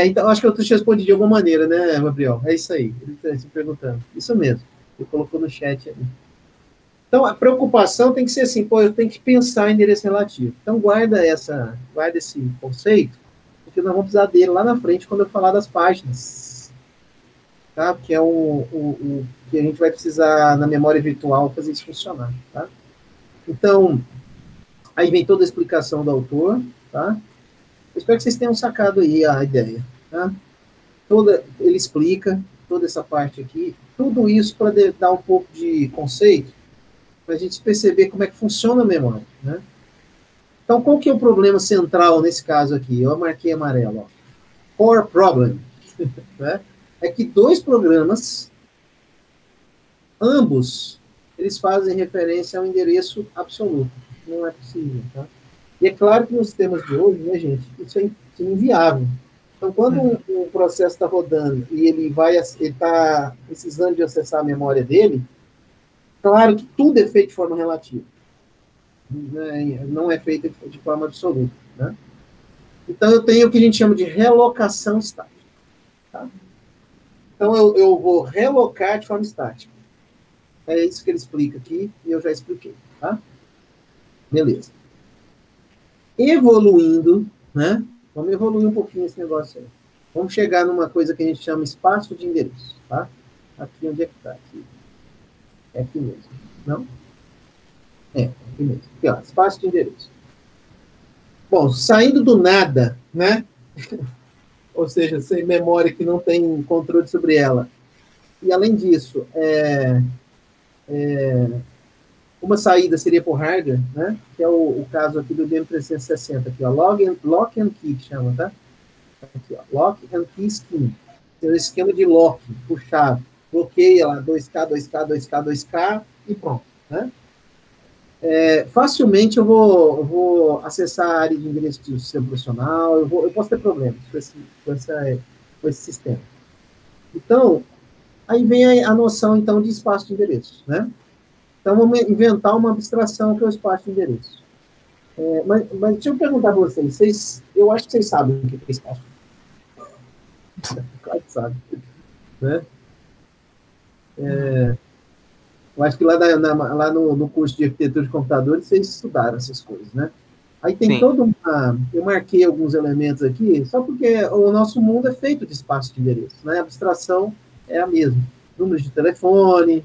Então, acho que eu te respondi de alguma maneira, né, Gabriel? É isso aí, ele está se perguntando. Isso mesmo, ele colocou no chat aí. Então, a preocupação tem que ser assim, pô, eu tenho que pensar em endereço relativo. Então, guarda esse conceito, porque nós vamos precisar dele lá na frente, quando eu falar das páginas. Tá? Que é o que a gente vai precisar, na memória virtual, fazer isso funcionar. Tá? Então, aí vem toda a explicação do autor, tá? Eu espero que vocês tenham sacado aí a ideia, tá? Ele explica toda essa parte aqui, tudo isso para dar um pouco de conceito, para a gente perceber como é que funciona a memória, né? Então, qual que é o problema central nesse caso aqui? Eu marquei amarelo, ó. Core problem, né? É que dois programas, ambos, eles fazem referência ao endereço absoluto. Não é possível, tá? E é claro que nos sistemas de hoje, né, gente, isso é inviável. Então, quando um processo está rodando e ele está precisando de acessar a memória dele, claro que tudo é feito de forma relativa, né? Não é feito de forma absoluta, né? Então, eu tenho o que a gente chama de relocação estática. Tá? Então, eu vou relocar de forma estática. É isso que ele explica aqui, e eu já expliquei. Tá? Beleza. Evoluindo, né? Vamos evoluir um pouquinho esse negócio aí. Vamos chegar numa coisa que a gente chama espaço de endereço. Tá? Aqui, onde é que está? Aqui. É aqui mesmo. Não? É aqui mesmo. Aqui, ó, espaço de endereço. Bom, saindo do nada, né? Ou seja, sem memória que não tem controle sobre ela. E, além disso, uma saída seria por hardware, né? Que é o caso aqui do DM360, aqui, ó, lock and key, que chama, tá? Aqui, ó, lock and key scheme. Tem um esquema de lock, puxar, bloqueia lá, 2K, 2K, 2K, 2K, e pronto, né? Facilmente eu vou acessar a área de endereço do sistema profissional, eu posso ter problemas com esse sistema. Então, aí vem a noção, então, de espaço de endereço, né? Então, vamos inventar uma abstração que é o espaço de endereço. Mas deixa eu perguntar para vocês, eu acho que vocês sabem o que é espaço. Claro que sabe. Né? Eu acho que lá no curso de arquitetura de computadores, vocês estudaram essas coisas, né? Aí tem toda uma... Eu marquei alguns elementos aqui, só porque o nosso mundo é feito de espaço de endereço, né? A abstração é a mesma. Números de telefone,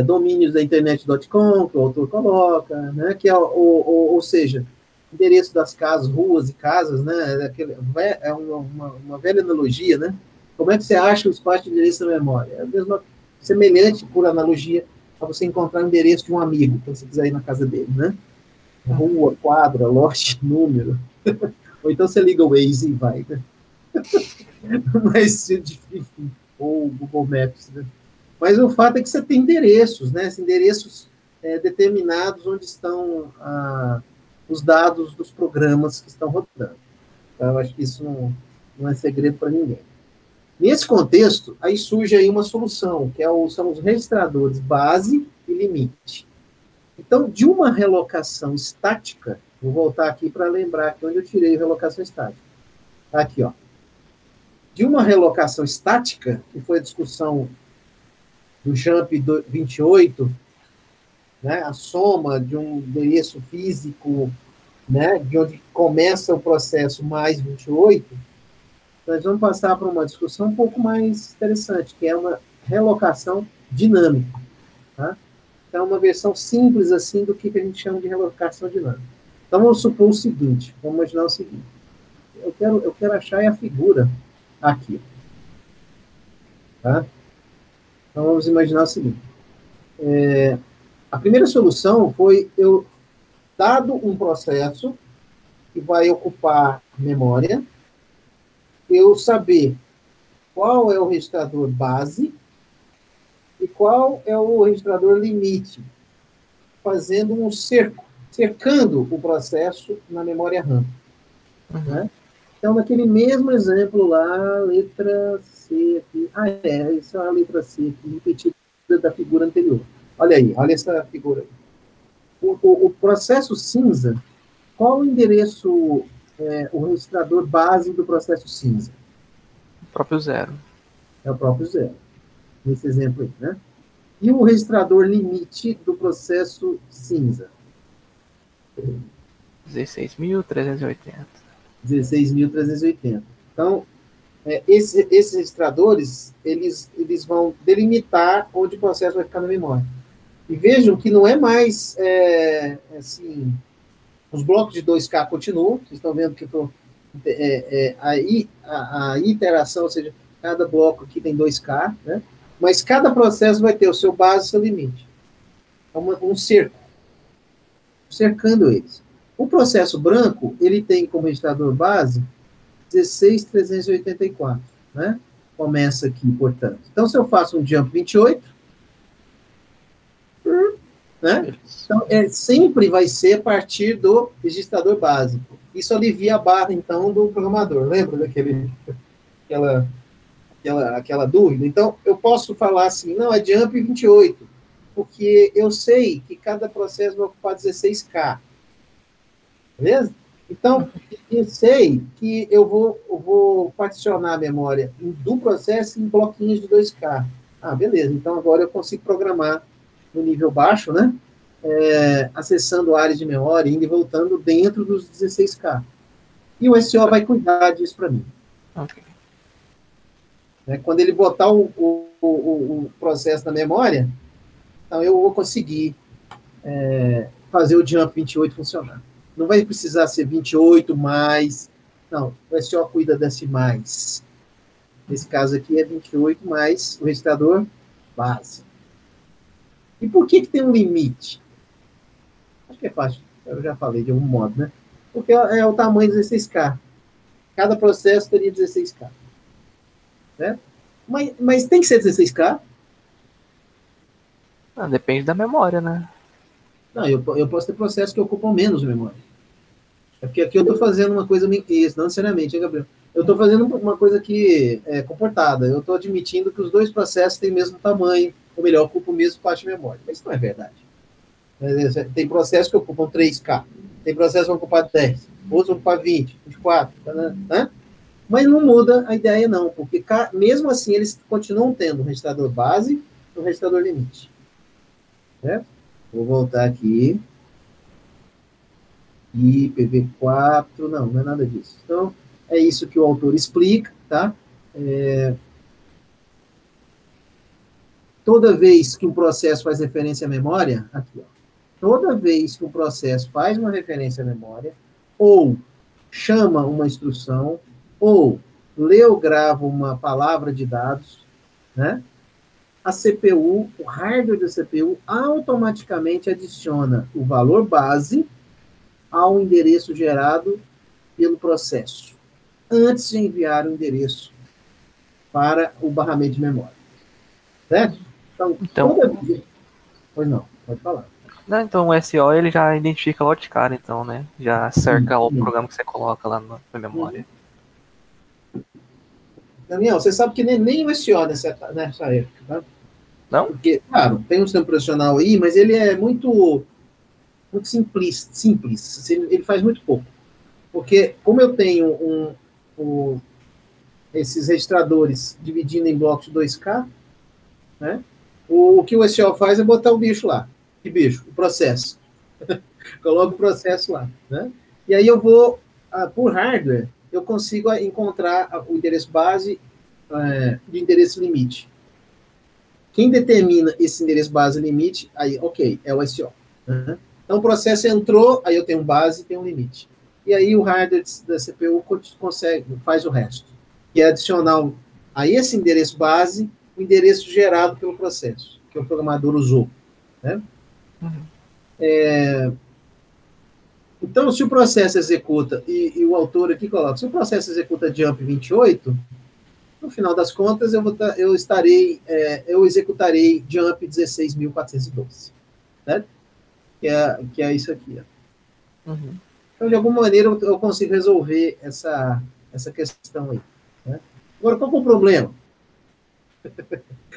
domínios da internet.com, que o autor coloca, né? Que é, ou seja, endereço das casas, ruas e casas, né? É uma velha analogia, né? Como é que você acha o espaço de endereço na memória? É a mesma, semelhante, por analogia, a você encontrar o endereço de um amigo, quando você quiser ir na casa dele, né? Rua, quadra, lote, número. Ou então você liga o Waze e vai, né? Mas, enfim, ou o Google Maps, né? Mas o fato é que você tem endereços, né? Endereços determinados onde estão os dados dos programas que estão rodando. Então, eu acho que isso não é segredo para ninguém. Nesse contexto, aí surge aí uma solução, que são os registradores base e limite. Então, de uma relocação estática, vou voltar aqui para lembrar aqui onde eu tirei a relocação estática. Aqui, ó. De uma relocação estática, que foi a discussão do JUMP 28, né, a soma de um endereço físico, né, de onde começa o processo mais 28, nós vamos passar para uma discussão um pouco mais interessante, que é uma relocação dinâmica. Tá? Então, uma versão simples assim do que a gente chama de relocação dinâmica. Então, vamos supor o seguinte, vamos imaginar o seguinte. Eu quero achar a figura aqui. Tá? Então, vamos imaginar o seguinte. A primeira solução foi dado um processo que vai ocupar memória, eu saber qual é o registrador base e qual é o registrador limite, fazendo um cercando o processo na memória RAM. Né? Então, naquele mesmo exemplo lá, letra C aqui. Isso é a letra C aqui, repetida da figura anterior. Olha aí, olha essa figura aí. O processo cinza, qual o endereço, o registrador base do processo cinza? O próprio zero. É o próprio zero, nesse exemplo aí, né? E o registrador limite do processo cinza? 16.380. 16.380. Então, esses registradores, eles vão delimitar onde o processo vai ficar na memória. E vejam que não é mais, assim, os blocos de 2K continuam, vocês estão vendo que a iteração, ou seja, Cada bloco aqui tem 2K, né? Mas cada processo vai ter o seu base e o seu limite. É um cerco, cercando eles. O processo branco, ele tem como registrador base 16.384, né? Começa aqui, portanto. Então, se eu faço um jump 28, né? Então, sempre vai ser a partir do registrador básico. Isso alivia a barra, então, do programador. Lembra daquela dúvida? Então, eu posso falar assim, não, é jump 28, porque eu sei que cada processo vai ocupar 16K. Beleza? Então, eu sei que eu vou particionar a memória do processo em bloquinhos de 2K. Ah, beleza. Então, agora eu consigo programar no nível baixo, né? Acessando áreas de memória, indo e voltando dentro dos 16K. E o SO vai cuidar disso para mim. Ok. Quando ele botar o processo na memória, então eu vou conseguir fazer o jump 28 funcionar. Não vai precisar ser 28 mais. Não, o SO cuida desse mais. Nesse caso aqui é 28 mais o registrador base. E por que tem um limite? Acho que é fácil. Eu já falei de algum modo, né? Porque é o tamanho 16K. Cada processo teria 16K. Né? Mas tem que ser 16K? Depende da memória, né? Não, eu posso ter processos que ocupam menos memória. É porque aqui eu estou fazendo uma coisa isso, não necessariamente, hein, Gabriel? Eu estou fazendo uma coisa que é comportada. Eu estou admitindo que os dois processos têm o mesmo tamanho, ou melhor, ocupam o mesmo espaço de memória. Mas isso não é verdade. Tem processos que ocupam 3K, tem processos que ocupam 10, outros vão ocupar 20, 24, né? Mas não muda a ideia, não, porque mesmo assim eles continuam tendo um registrador base e um registrador limite. Certo? Vou voltar aqui. IPv4, não é nada disso. Então, é isso que o autor explica, tá? Toda vez que um processo faz referência à memória, aqui, ó, toda vez que um processo faz uma referência à memória, ou chama uma instrução, ou lê ou grava uma palavra de dados, né? A CPU, o hardware da CPU, automaticamente adiciona o valor base ao endereço gerado pelo processo, antes de enviar o endereço para o barramento de memória. Certo? Então pois não, pode falar. Não, então o SO ele já identifica logo de cara, então, né? Já cerca o programa que você coloca lá na memória. Daniel, você sabe que nem o SO nessa época, tá? Não? Porque, claro, tem um sistema operacional aí, mas ele é muito simples. Ele faz muito pouco. Porque, como eu tenho esses registradores dividindo em blocos de 2K, né? O que o SO faz é botar o bicho lá. Que bicho? O processo. Coloco o processo lá, né? E aí eu vou, por hardware, eu consigo encontrar o endereço base e o endereço limite. Quem determina esse endereço base e limite, aí, ok, é o SO. Né? Então, o processo entrou, aí eu tenho base e tenho um limite. E aí o hardware da CPU faz o resto. Que é adicionar a esse endereço base o endereço gerado pelo processo, que o programador usou. Né? Então, se o processo executa, e o autor aqui coloca, se o processo executa jump 28, no final das contas, eu executarei jump 16.412. Certo? Que é isso aqui. Ó. Então, de alguma maneira, eu consigo resolver essa questão aí. Né? Agora, qual que é o problema?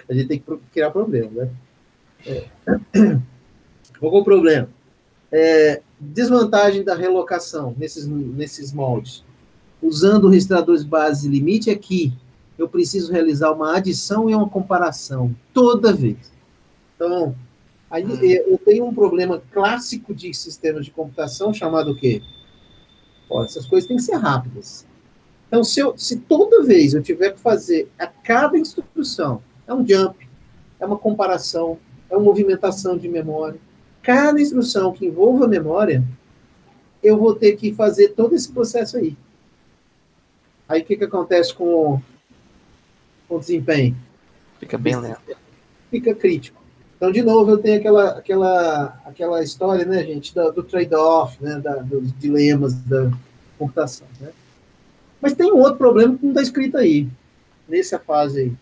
A gente tem que criar problema, né? Qual que é o problema? Desvantagem da relocação nesses moldes. Usando registradores base e limite aqui, eu preciso realizar uma adição e uma comparação toda vez. Então, aí eu tenho um problema clássico de sistemas de computação chamado o quê? Essas coisas têm que ser rápidas. Então, se toda vez eu tiver que fazer a cada instrução, é um jump, é uma comparação, é uma movimentação de memória, cada instrução que envolva memória, eu vou ter que fazer todo esse processo aí. Aí, o que acontece com com desempenho. Fica bem lento. Fica crítico. Então, de novo, eu tenho aquela história, né, gente, do trade-off, né, dos dilemas da computação, né? Mas tem um outro problema que não está escrito aí, nessa fase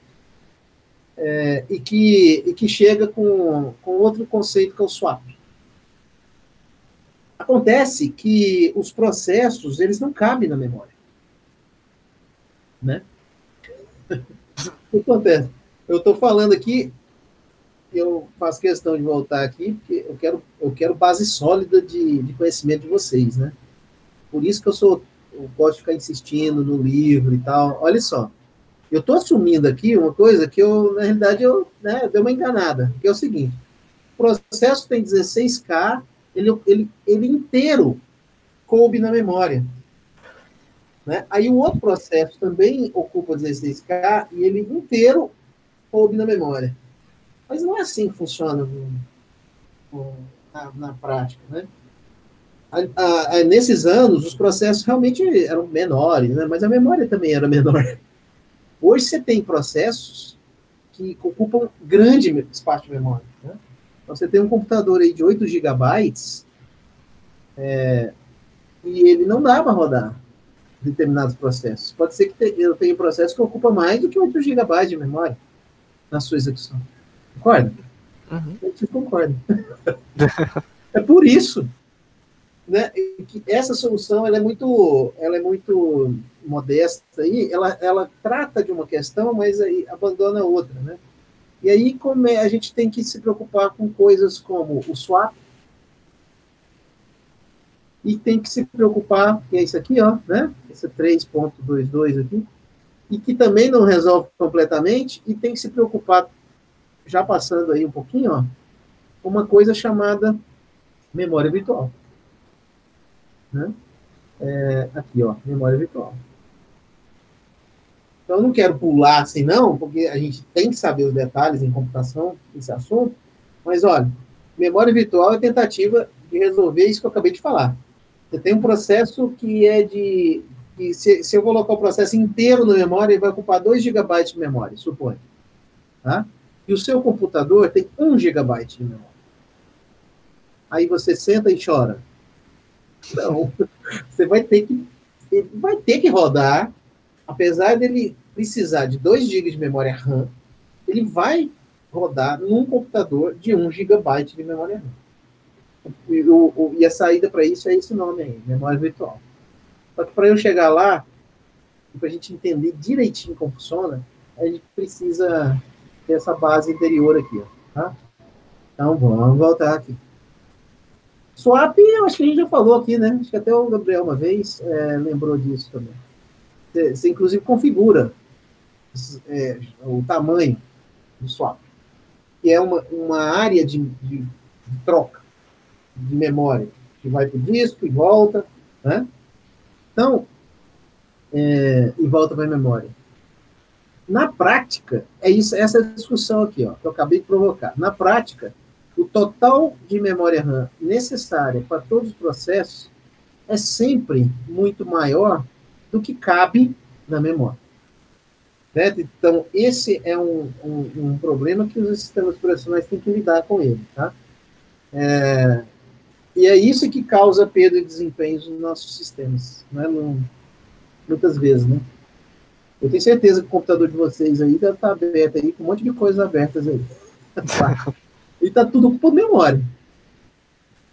aí, e que chega com outro conceito que é o swap. Acontece que os processos, eles não cabem na memória, né? O que acontece? Eu estou falando aqui, eu faço questão de voltar aqui, porque eu quero base sólida de conhecimento de vocês, né? Por isso que eu posso ficar insistindo no livro e tal. Olha só, eu estou assumindo aqui uma coisa que na realidade, dei uma enganada, que é o seguinte: o processo tem 16K, ele inteiro coube na memória, né? Aí o outro processo também ocupa 16K e ele inteiro coube na memória. Mas não é assim que funciona na prática, né? Nesses anos, os processos realmente eram menores, né? Mas a memória também era menor. Hoje você tem processos que ocupam grande espaço de memória, né? Então, você tem um computador aí de 8 gigabytes e ele não dá para rodar determinados processos. Pode ser que eu tenha processo que ocupa mais do que 8 gigabytes de memória na sua execução. Concorda? Uhum. A gente concorda. É por isso, né, que essa solução ela é muito modesta aí, ela trata de uma questão, mas aí abandona outra, né? E aí a gente tem que se preocupar com coisas como o swap, e tem que se preocupar, que é isso aqui, ó, né? Esse 3.22 aqui, e que também não resolve completamente, e tem que se preocupar, já passando aí um pouquinho, ó, com uma coisa chamada memória virtual. Né? Aqui, ó, memória virtual. Então, eu não quero pular assim, não, porque a gente tem que saber os detalhes em computação, esse assunto, mas, olha, memória virtual é tentativa de resolver isso que eu acabei de falar. Você tem um processo que se eu colocar o processo inteiro na memória, ele vai ocupar 2 GB de memória, suponho. Tá? E o seu computador tem 1 GB de memória. Aí você senta e chora. Não, você ele vai ter que rodar, apesar dele precisar de 2 GB de memória RAM, ele vai rodar num computador de 1 GB de memória RAM. E a saída para isso é esse nome aí, memória virtual. Só que para eu chegar lá, para a gente entender direitinho como funciona, a gente precisa ter essa base interior aqui, ó, tá? Então, vamos voltar aqui. Swap, eu acho que a gente já falou aqui, né? Acho que até o Gabriel uma vez lembrou disso também. Você inclusive configura o tamanho do swap, que é uma área de troca de memória, que vai para o disco e volta, né? Então, e volta para a memória. Na prática, essa discussão aqui, ó, que eu acabei de provocar. Na prática, o total de memória RAM necessária para todos os processos é sempre muito maior do que cabe na memória. Certo? Então, esse é um problema que os sistemas operacionais têm que lidar com ele. Tá? E é isso que causa perda de desempenho nos nossos sistemas. Né? Muitas vezes, né? Eu tenho certeza que o computador de vocês aí deve estar aberto aí, com um monte de coisas abertas aí. E está tudo por memória.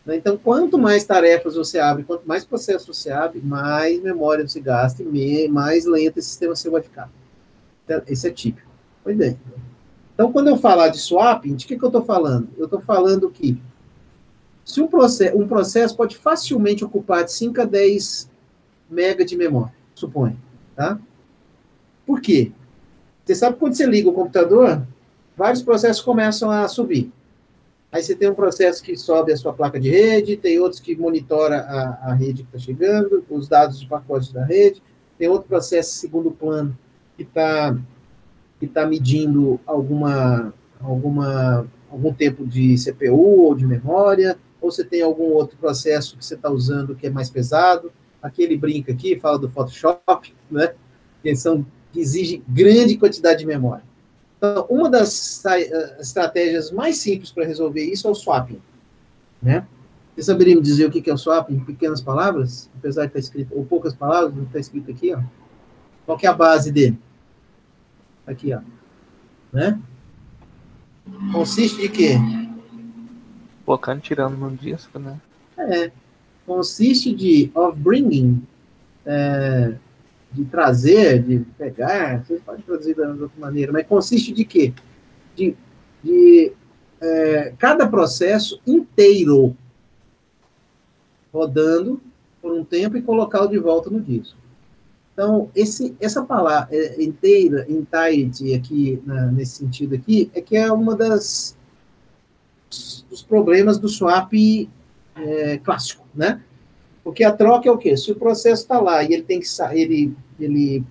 Então, quanto mais tarefas você abre, quanto mais processos você abre, mais memória você gasta e mais lento esse sistema seu vai ficar. Esse é típico. Pois bem. Então, quando eu falar de swapping, de que eu estou falando? Eu estou falando que se um processo pode facilmente ocupar de 5 a 10 MB de memória, suponho. Tá? Por quê? Você sabe que quando você liga o computador, vários processos começam a subir. Aí você tem um processo que sobe a sua placa de rede, tem outros que monitora a rede que está chegando, os dados de pacotes da rede, tem outro processo segundo plano que está medindo algum tempo de CPU ou de memória, ou você tem algum outro processo que você está usando que é mais pesado. Aqui ele brinca aqui, fala do Photoshop, né? Que são que exige grande quantidade de memória. Então, uma das estratégias mais simples para resolver isso é o swapping, né? Você saberia me dizer o que é o swapping em pequenas palavras? Apesar de estar escrito, ou poucas palavras, não está escrito aqui, ó. Qual que é a base dele? Aqui, ó. Né? Consiste de quê? Colocando e tirando no disco, né? Consiste de bringing, de trazer, de pegar, vocês podem traduzir de outra maneira, mas consiste de quê? De cada processo inteiro rodando por um tempo e colocá-lo de volta no disco. Então, essa palavra inteira, entirety, aqui, nesse sentido aqui, é que é uma dos problemas do swap clássico, né? Porque a troca é o quê? Se o processo está lá e ele tem que sair, ele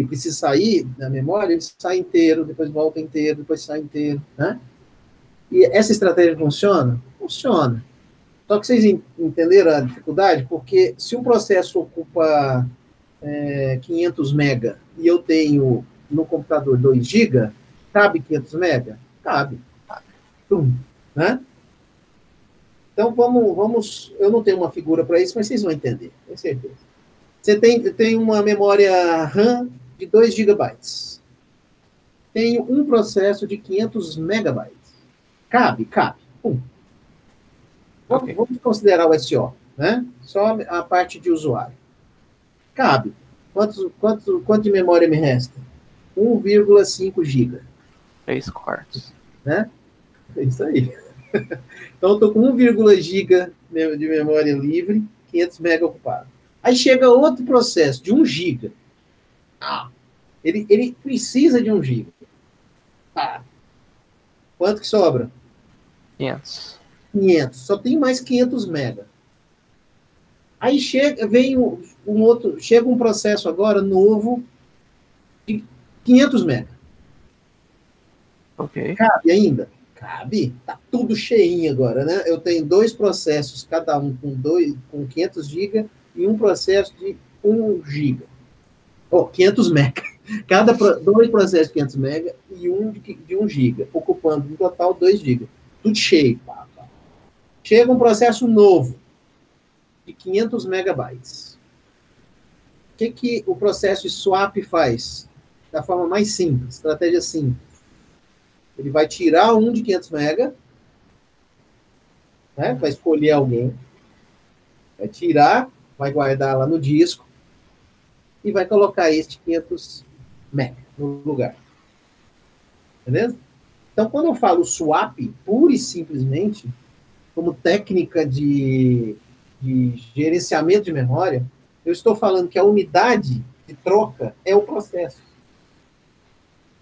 precisa sair da memória, ele sai inteiro, depois volta inteiro, depois sai inteiro, né? E essa estratégia funciona? Funciona. Só que vocês entenderam a dificuldade? Porque se um processo ocupa 500 mega e eu tenho no computador 2 GB, cabe 500 mega? Cabe. Né? Então, vamos... Eu não tenho uma figura para isso, mas vocês vão entender, com certeza. Você tem uma memória RAM de 2 GB. Tenho um processo de 500 megabytes. Cabe? Pum. Okay. Vamos considerar o SO, né? Só a parte de usuário. Cabe. Quanto de memória me resta? 1,5 GB. 3 quartos. Né? É isso aí. Então, eu estou com 1,1 GB de memória livre, 500 MB ocupado. Aí chega outro processo de 1 GB. Ele precisa de 1 GB. Quanto que sobra? 500. Só tem mais 500 MB. Aí chega um processo agora novo de 500 MB. Ok. Cabe ainda? Cabe. Tá tudo cheinho agora, né? Eu tenho 2 processos, cada um com 500 GB e um processo de 1 GB. 500 MB. Cada 2 processos de 500 MB e um de 1 GB, ocupando no total 2 GB. Tudo cheio. Chega um processo novo de 500 megabytes. O que o processo de swap faz? Da forma mais simples, estratégia simples. Ele vai tirar um de 500 mega, né? Vai escolher alguém, vai tirar, vai guardar lá no disco e vai colocar este 500 mega no lugar. Beleza? Então, quando eu falo swap, pura e simplesmente, como técnica de gerenciamento de memória, eu estou falando que a unidade de troca é o processo.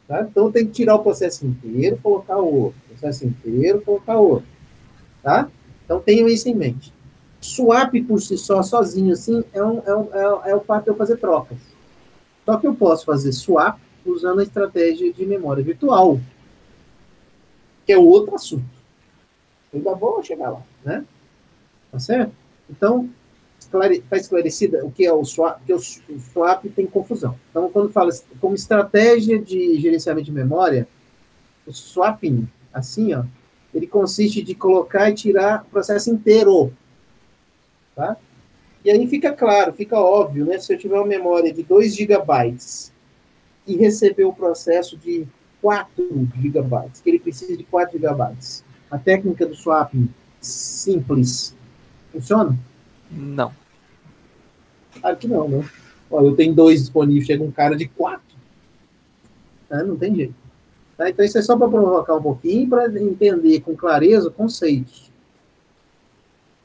Tá? Então, eu tenho que tirar o processo inteiro, colocar o outro. Processo inteiro, colocar o outro. Tá? Então, tenham isso em mente. Swap por si só, sozinho, assim, é o fato de eu fazer trocas. Só que eu posso fazer swap usando a estratégia de memória virtual, que é outro assunto. Eu ainda vou chegar lá, né? Tá certo? Então, está esclarecida o que é o swap, porque o swap tem confusão. Então, quando fala como estratégia de gerenciamento de memória, o swapping, assim, ó, ele consiste de colocar e tirar o processo inteiro. Tá? E aí fica claro, fica óbvio, né? Se eu tiver uma memória de 2 GB e receber o processo de 4 GB, que ele precisa de 4 GB, a técnica do swapping simples funciona? Não. Claro que não, né? Olha, eu tenho 2 disponíveis, chega um cara de 4. Não tem jeito. Tá? Então, isso é só para provocar um pouquinho, para entender com clareza conceitos.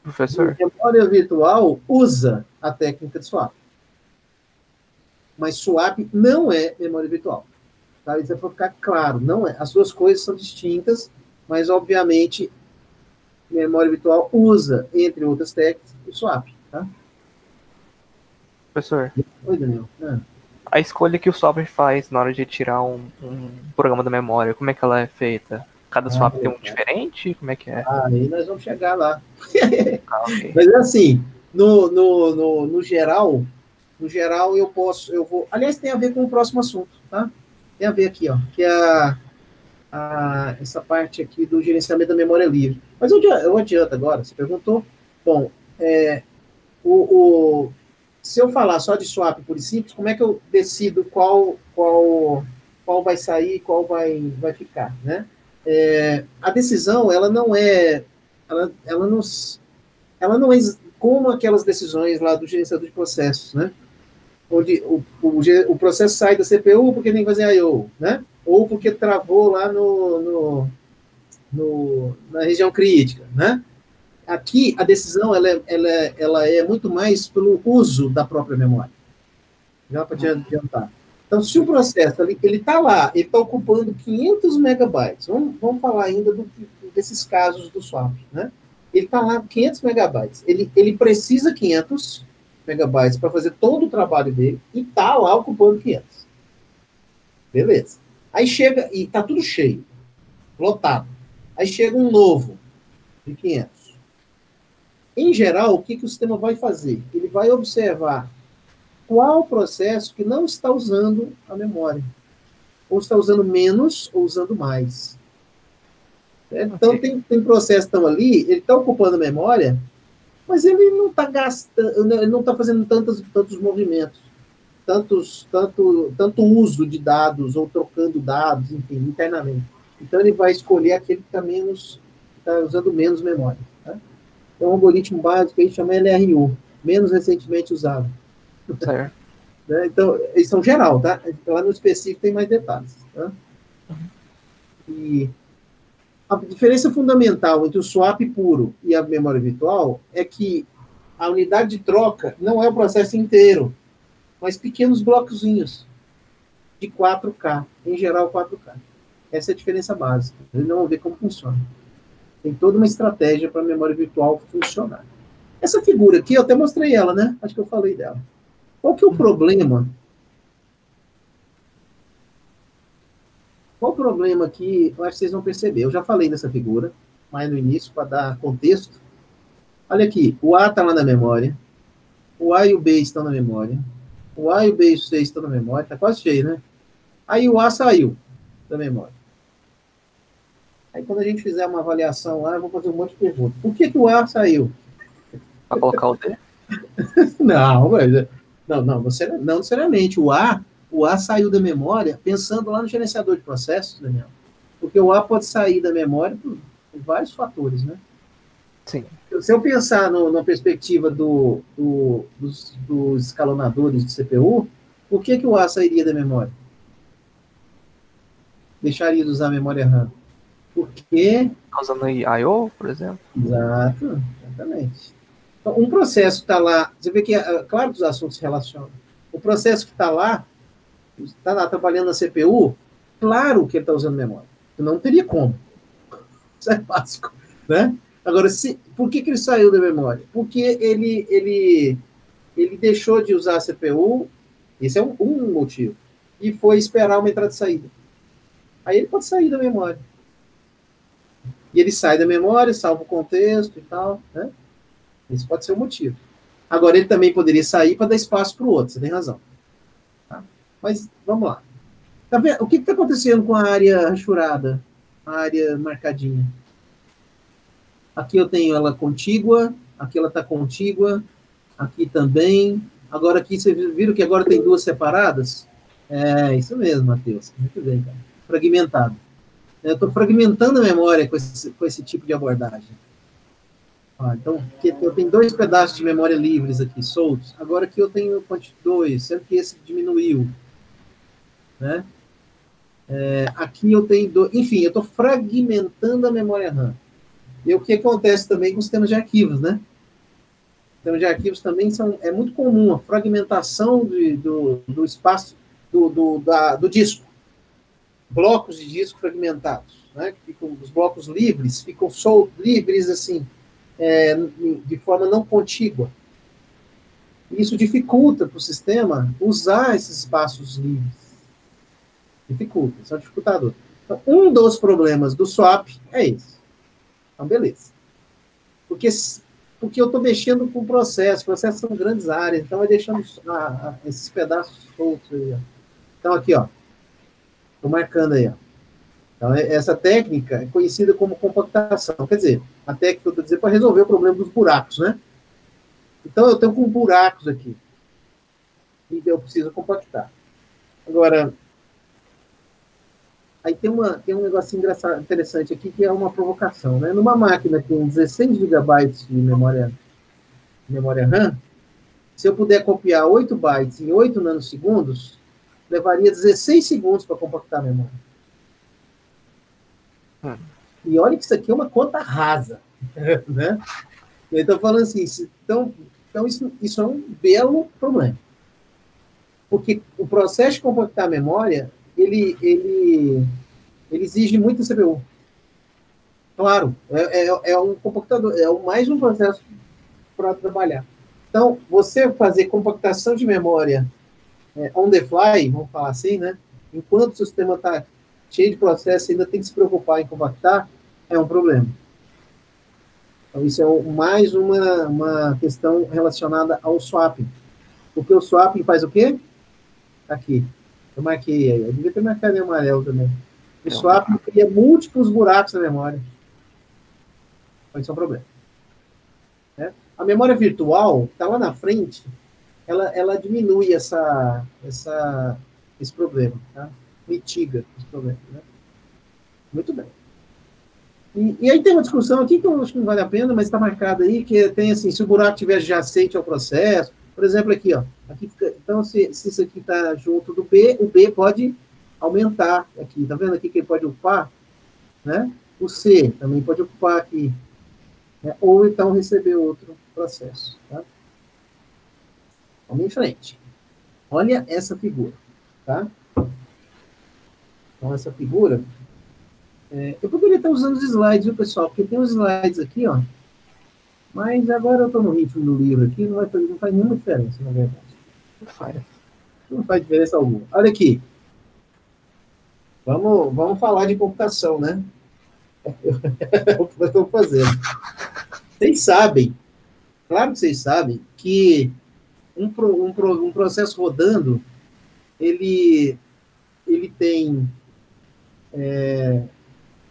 Professor. A memória virtual usa a técnica de swap. Mas swap não é memória virtual. Tá? Isso é para ficar claro. Não é. As duas coisas são distintas, mas, obviamente, memória virtual usa, entre outras técnicas, o swap. Tá? Professor. Oi, Daniel. A escolha que o swap faz na hora de tirar um programa da memória, como é que ela é feita? Cada swap tem um diferente? Como é que é? Aí nós vamos chegar lá. Okay. Mas, assim, no geral, no geral, eu vou... Aliás, tem a ver com o próximo assunto, tá? Tem a ver aqui, ó, que é essa parte aqui do gerenciamento da memória livre. Mas eu adianto agora, você perguntou. Bom, se eu falar só de swap puro e simples, como é que eu decido qual vai sair e qual vai ficar, né? A decisão, ela não é como aquelas decisões lá do gerenciador de processos, né? Onde o processo sai da CPU porque tem que fazer I/O, né? Ou porque travou lá na região crítica, né? Aqui, a decisão ela é muito mais pelo uso da própria memória. Já para te adiantar. Então, se o processo ele está lá, ele está ocupando 500 megabytes, vamos falar ainda desses casos do swap, né? Ele está lá 500 megabytes. Ele precisa 500 megabytes para fazer todo o trabalho dele e está lá ocupando 500. Beleza. Aí chega, e está tudo cheio, lotado. Aí chega um novo de 500. Em geral, o que o sistema vai fazer? Ele vai observar qual processo que não está usando a memória. Ou está usando menos, ou usando mais. Então, tem processos que estão ali, ele está ocupando a memória, mas ele não está gastando, ele não está fazendo tantos movimentos, tanto uso de dados, ou trocando dados, enfim, internamente. Então, ele vai escolher aquele que está usando menos memória. Tá? Então, um algoritmo básico aí chama LRU, menos recentemente usado. Certo. Então, eles são geral, tá? Lá no específico tem mais detalhes. Tá? E a diferença fundamental entre o swap puro e a memória virtual é que a unidade de troca não é o processo inteiro, mas pequenos blocozinhos de 4K, em geral 4K. Essa é a diferença básica. Eles não vão ver como funciona. Tem toda uma estratégia para a memória virtual funcionar. Essa figura aqui, eu até mostrei ela, né? Acho que eu falei dela. Qual que é o problema? Qual o problema aqui? Eu acho que vocês vão perceber. Eu já falei dessa figura, mas no início, para dar contexto. Olha aqui, o A está lá na memória, o A e o B estão na memória, o A e o B e o C estão na memória, está quase cheio, né? Aí o A saiu da memória. Aí quando a gente fizer uma avaliação lá, eu vou fazer um monte de perguntas. Por que o A saiu? Para colocar o D? Não, mas... Não necessariamente. O A saiu da memória pensando lá no gerenciador de processos, Daniel. Porque o A pode sair da memória por vários fatores, né? Sim. Se eu pensar na perspectiva dos escalonadores de CPU, por que o A sairia da memória? Deixaria de usar a memória RAM? Porque... Usando I/O, por exemplo? Exato, exatamente. Então, um processo que está lá, você vê que, claro que os assuntos se relacionam. O processo que está lá trabalhando na CPU, claro que ele está usando memória. Não teria como. Isso é básico, né? Agora, por que ele saiu da memória? Porque ele deixou de usar a CPU, esse é um motivo, e foi esperar uma entrada e saída. Aí ele pode sair da memória. E ele sai da memória, salva o contexto e tal, né? Esse pode ser o motivo. Agora, ele também poderia sair para dar espaço para o outro, você tem razão. Tá? Mas, vamos lá. Tá vendo? O que está acontecendo com a área rachurada? A área marcadinha? Aqui eu tenho ela contígua, aqui ela está contígua, aqui também. Agora aqui, vocês viram que agora tem duas separadas? É, isso mesmo, Matheus. Muito bem, cara. Fragmentado. Eu estou fragmentando a memória com esse tipo de abordagem. Então, eu tenho 2 pedaços de memória livres aqui, soltos. Agora aqui eu tenho 2, sendo que esse diminuiu. Né? Aqui eu tenho 2. Enfim, eu estou fragmentando a memória RAM. E o que acontece também com os sistemas de arquivos, né? Sistemas de arquivos também é muito comum a fragmentação do espaço do disco. Blocos de disco fragmentados. Né? Os blocos livres ficam livres assim, de forma não contígua. Isso dificulta para o sistema usar esses espaços livres. Dificulta, isso é um dificultador. Então, um dos problemas do swap é esse. Então, beleza. Porque porque eu estou mexendo com processos são grandes áreas, então vai deixando esses pedaços soltos aí, ó. Então, aqui, ó, estou marcando aí, ó. Então, essa técnica é conhecida como compactação. Quer dizer, a técnica que eu estou dizendo para resolver o problema dos buracos, né? Então, eu tenho com buracos aqui. E eu preciso compactar. Agora, aí tem um negocinho engraçado, interessante aqui, que é uma provocação, né? Numa máquina com 16 gigabytes de memória RAM, se eu puder copiar 8 bytes em 8 nanosegundos, levaria 16 segundos para compactar a memória. E olha que isso aqui é uma conta rasa, né? Eu estou falando assim, então isso é um belo problema. Porque o processo de compactar a memória, ele exige muito CPU. Claro, é um compactador, mais um processo para trabalhar. Então, você fazer compactação de memória on the fly, vamos falar assim, né? Enquanto o sistema está cheio de processo, ainda tem que se preocupar em compactar, é um problema. Então, isso é mais uma questão relacionada ao swapping. Porque o swapping faz o quê? Aqui. Eu marquei aí. Eu devia ter marcado em amarelo também. O swapping cria múltiplos buracos na memória. Então, isso é um problema. Né? A memória virtual, que está lá na frente, ela diminui esse problema. Tá? Mitiga esse problema. Né? Muito bem. E aí tem uma discussão aqui que eu acho que não vale a pena, mas está marcada aí, que tem assim, se o buraco estiver adjacente ao processo, por exemplo, aqui, ó. Aqui fica, então, se isso aqui está junto do B, o B pode aumentar aqui. Tá vendo aqui que ele pode ocupar? Né? O C também pode ocupar aqui. Né? Ou então receber outro processo. Tá? Vamos em frente. Olha essa figura. Tá? Então, essa figura... eu poderia estar usando os slides, viu, pessoal? Porque tem uns slides aqui, ó. Mas agora eu estou no ritmo do livro aqui, não faz nenhuma diferença, na verdade. Não faz diferença alguma. Olha aqui. Vamos falar de computação, né? É o que nós estamos fazendo. Vocês sabem, claro que vocês sabem, que um processo rodando, ele tem...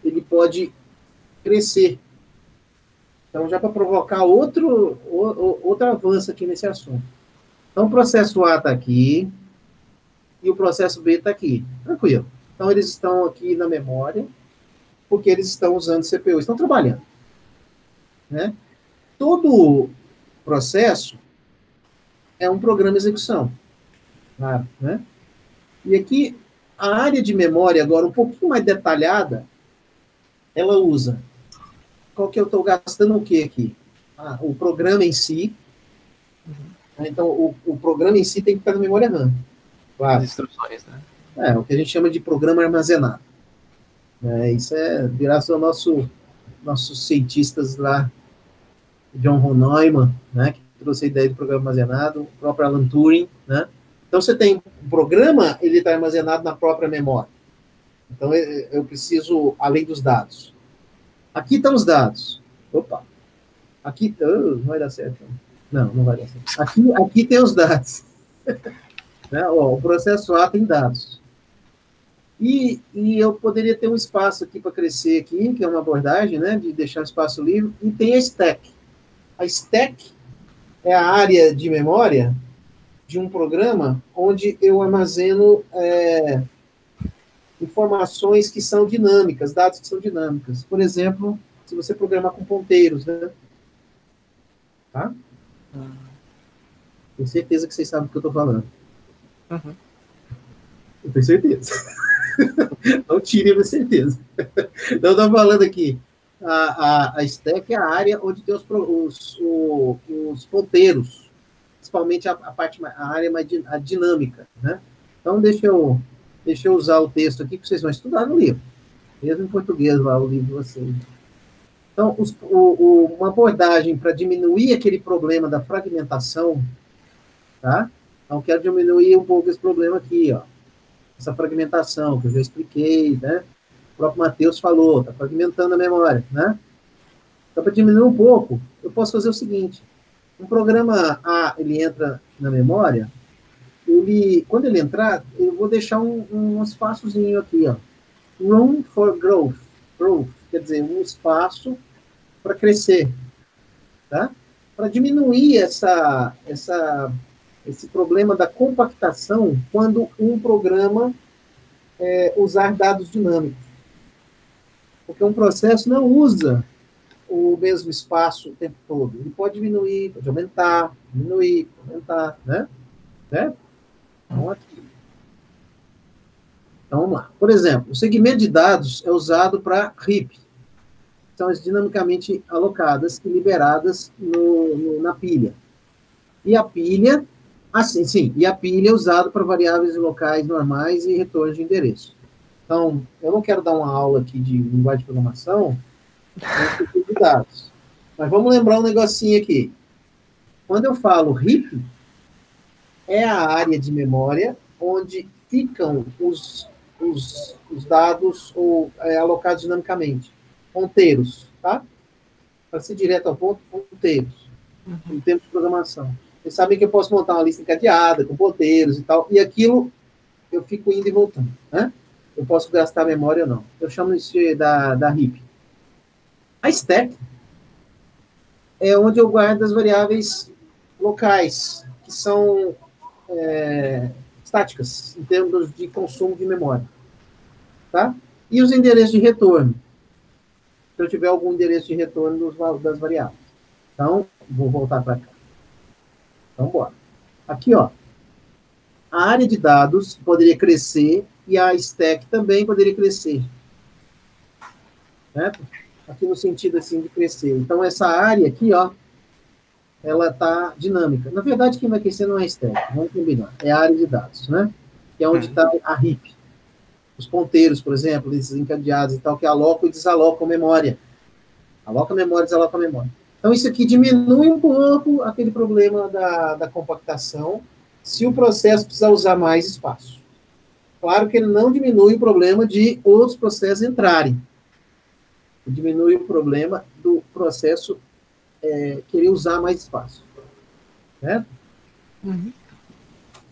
ele pode crescer. Então, já para provocar outro avanço aqui nesse assunto. Então, o processo A está aqui e o processo B está aqui. Tranquilo. Então, eles estão aqui na memória porque eles estão usando CPU, estão trabalhando. Né? Todo processo é um programa de execução. Claro, né? E aqui, a área de memória, agora um pouquinho mais detalhada, ela usa. Qual que eu estou gastando o que aqui? O programa em si. Então, o programa em si tem que ficar na memória RAM. Claro. As instruções, né? O que a gente chama de programa armazenado. Isso é graças ao nossos cientistas lá, John von Neumann, né, que trouxe a ideia de programa armazenado, o próprio Alan Turing, né? Então, você tem o programa, ele está armazenado na própria memória. Então, eu preciso, além dos dados. Aqui estão os dados. Opa. Aqui, não vai dar certo. Não vai dar certo. Aqui tem os dados. Né? O processo A tem dados. E eu poderia ter um espaço aqui para crescer aqui, que é uma abordagem, né, de deixar um espaço livre, e tem a stack. A stack é a área de memória de um programa onde eu armazeno informações que são dinâmicas, dados que são dinâmicas. Por exemplo, se você programar com ponteiros, né? Tá? Tenho certeza que vocês sabem do que eu estou falando. Uhum. Eu tenho certeza. Não tire a minha certeza. Então, eu estou falando aqui, a stack é a área onde tem os ponteiros, principalmente a área mais dinâmica, né? Então, deixa eu usar o texto aqui que vocês vão estudar no livro. Mesmo em português lá, o livro de vocês. Então, uma abordagem para diminuir aquele problema da fragmentação, tá? Então, quero diminuir um pouco esse problema aqui, ó. Essa fragmentação, que eu já expliquei, né? O próprio Matheus falou, está fragmentando a memória, né? Então, para diminuir um pouco, eu posso fazer o seguinte. Um programa A, ele entra na memória, quando ele entrar, eu vou deixar um espaçozinho aqui, ó. Room for growth. Growth, quer dizer, um espaço para crescer, tá? Para diminuir esse problema da compactação quando um programa usar dados dinâmicos. Porque um processo não usa o mesmo espaço o tempo todo. Ele pode diminuir, pode aumentar, diminuir, aumentar, né? Certo? Então, aqui. Então, vamos lá. Por exemplo, o segmento de dados é usado para RIP. São as dinamicamente alocadas e liberadas na pilha. E a pilha, assim, sim, e a pilha é usada para variáveis locais normais e retorno de endereço. Então, eu não quero dar uma aula aqui de linguagem de programação, de dados. Mas vamos lembrar um negocinho aqui. Quando eu falo RIP, é a área de memória onde ficam os dados alocados dinamicamente. Ponteiros, tá? Para ser direto ao ponto, ponteiros. Em termos de programação. Vocês sabem que eu posso montar uma lista encadeada, com ponteiros e tal, e aquilo eu fico indo e voltando, né? Eu posso gastar memória ou não. Eu chamo isso da RIP. A stack é onde eu guardo as variáveis locais, que são estáticas, em termos de consumo de memória. Tá? E os endereços de retorno. Se eu tiver algum endereço de retorno das variáveis. Então, vou voltar para cá. Então, bora. Aqui, ó. A área de dados poderia crescer e a stack também poderia crescer. Certo? Aqui no sentido, assim, de crescer. Então, essa área aqui, ó, ela está dinâmica. Na verdade, quem vai crescer não é a stack, vamos combinar. É a área de dados, né? Que é onde está a RIP. Os ponteiros, por exemplo, esses encadeados e tal, que alocam e desalocam memória. Aloca a memória, desaloca a memória. Então, isso aqui diminui um pouco aquele problema da compactação, se o processo precisar usar mais espaço. Claro que ele não diminui o problema de outros processos entrarem. Ele diminui o problema do processo querer usar mais espaço. Certo? Uhum.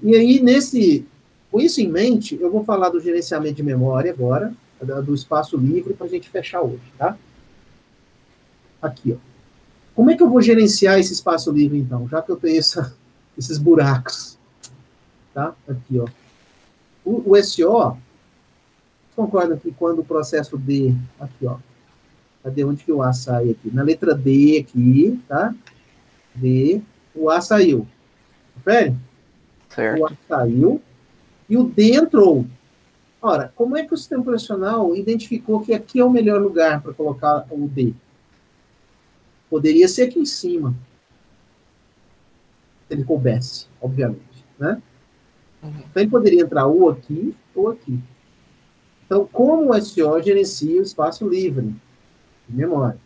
E aí, com isso em mente, eu vou falar do gerenciamento de memória agora, do espaço livre, para a gente fechar hoje, tá? Aqui, ó. Como é que eu vou gerenciar esse espaço livre, então? Já que eu tenho esses buracos. Tá? Aqui, ó. O SO, concorda que quando o processo D, aqui, ó. Cadê onde que o A sai aqui? Na letra D aqui, tá? D, o A saiu. Confere? Certo. O A saiu e o D entrou. Ora, como é que o sistema operacional identificou que aqui é o melhor lugar para colocar o D? Poderia ser aqui em cima. Se ele coubesse, obviamente, né? Então, ele poderia entrar ou aqui, ou aqui. Então, como o SO gerencia o espaço livre de memória?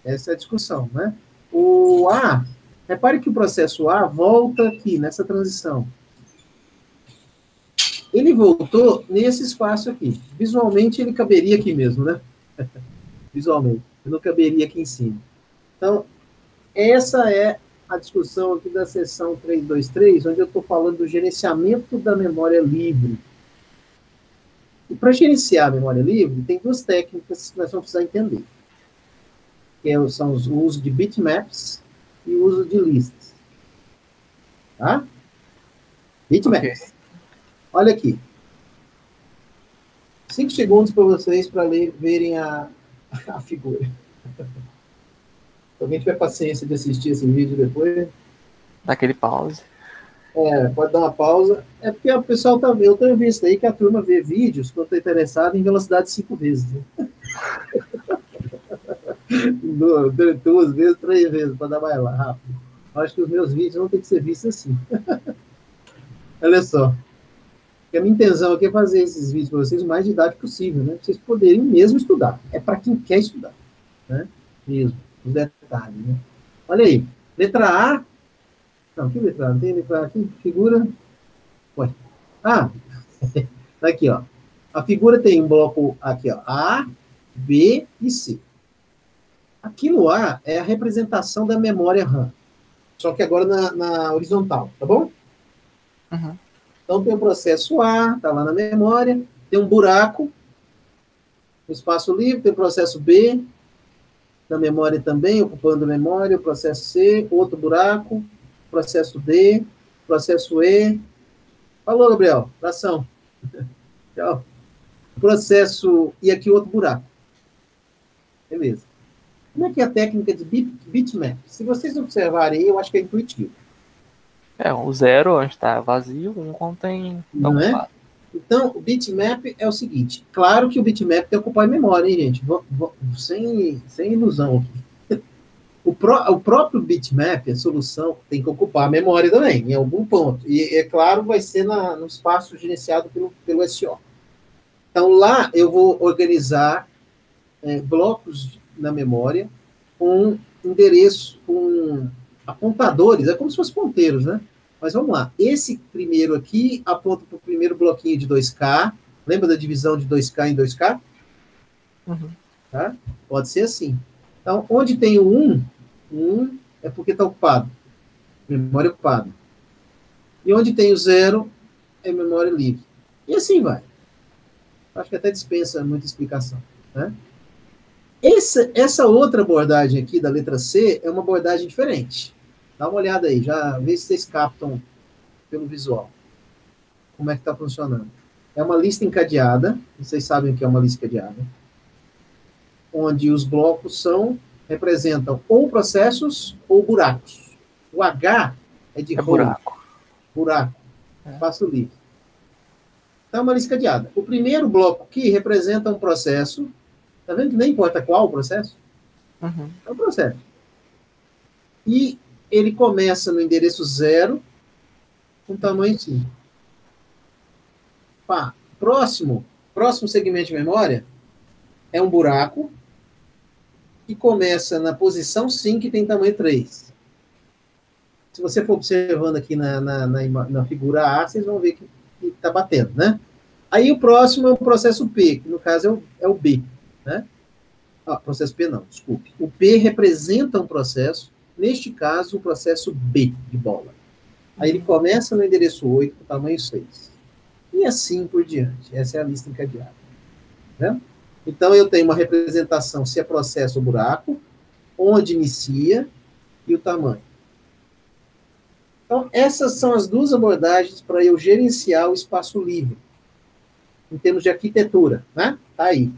Essa é a discussão, né? O A, repare que o processo A volta aqui, nessa transição. Ele voltou nesse espaço aqui. Visualmente, ele caberia aqui mesmo, né? Visualmente. Ele não caberia aqui em cima. Então, essa é a discussão aqui da seção 323, onde eu estou falando do gerenciamento da memória livre. E para gerenciar a memória livre, tem duas técnicas que nós vamos precisar entender. Que são o uso de bitmaps e o uso de listas. Tá? Bitmaps. Okay. Olha aqui. 5 segundos para vocês para verem a figura. Se alguém tiver paciência de assistir esse vídeo depois... Dá aquele pause. Pode dar uma pausa. É porque o pessoal tá vendo. Eu tenho visto aí que a turma vê vídeos, quando está interessado, em velocidade 5 vezes. Né? 2 vezes, 3 vezes, para dar mais lá, rápido. Acho que os meus vídeos não tem que ser vistos assim. Olha só. A minha intenção aqui é fazer esses vídeos para vocês o mais didático possível, né? Para vocês poderem mesmo estudar. É para quem quer estudar. Né? Mesmo. Os detalhes, né? Olha aí. Letra A. Não, que letra A? Não tem letra A aqui? Figura. Ué. Ah! Tá aqui, ó. A figura tem um bloco aqui, ó. A, B e C. Aquilo lá é a representação da memória RAM. Só que agora na horizontal, tá bom? Uhum. Então tem o processo A, tá lá na memória, tem um buraco, um espaço livre, tem o processo B, na memória também, ocupando memória, o processo C, outro buraco, processo D, processo E. Falou, Gabriel, abração. Tchau. Processo, e aqui outro buraco. Beleza. Como é que é a técnica de bitmap? Se vocês observarem, eu acho que é intuitivo. O 0, onde está vazio, um contém Não é? Então, o bitmap é o seguinte. Claro que o bitmap tem que ocupar memória, hein, gente? Sem ilusão aqui. O próprio bitmap, a solução, tem que ocupar a memória também, em algum ponto. E, é claro, vai ser no espaço gerenciado pelo SO. Então, lá eu vou organizar blocos na memória com endereço, com apontadores, é como se fossem ponteiros, né? Mas vamos lá. Esse primeiro aqui aponta para o primeiro bloquinho de 2K. Lembra da divisão de 2K em 2K? Uhum. Tá? Pode ser assim. Então, onde tem o 1 é porque está ocupado. Memória ocupada. E onde tem o 0 é memória livre. E assim vai. Acho que até dispensa muita explicação. Né? Essa outra abordagem aqui da letra C é uma abordagem diferente. Dá uma olhada aí, já vê se vocês captam pelo visual. Como é que está funcionando. É uma lista encadeada, vocês sabem o que é uma lista encadeada, onde os blocos representam ou processos ou buracos. O H é de buraco. Buraco. Espaço livre. Então, é uma lista encadeada. O primeiro bloco aqui representa um processo. Tá vendo que nem importa qual o processo? Uhum. É um processo. E ele começa no endereço 0, com tamanho 5. Pá, próximo segmento de memória é um buraco que começa na posição 5 e tem tamanho 3. Se você for observando aqui na figura A, vocês vão ver que está batendo, né? Aí o próximo é o processo P, que no caso é o B, né? Processo P não, desculpe. O P representa um processo, neste caso, o processo B, de bola. Aí ele começa no endereço 8, com tamanho 6. E assim por diante. Essa é a lista encadeada. Né? Então, eu tenho uma representação, se é processo ou buraco, onde inicia e o tamanho. Então, essas são as duas abordagens para eu gerenciar o espaço livre, em termos de arquitetura. Né? Tá aí.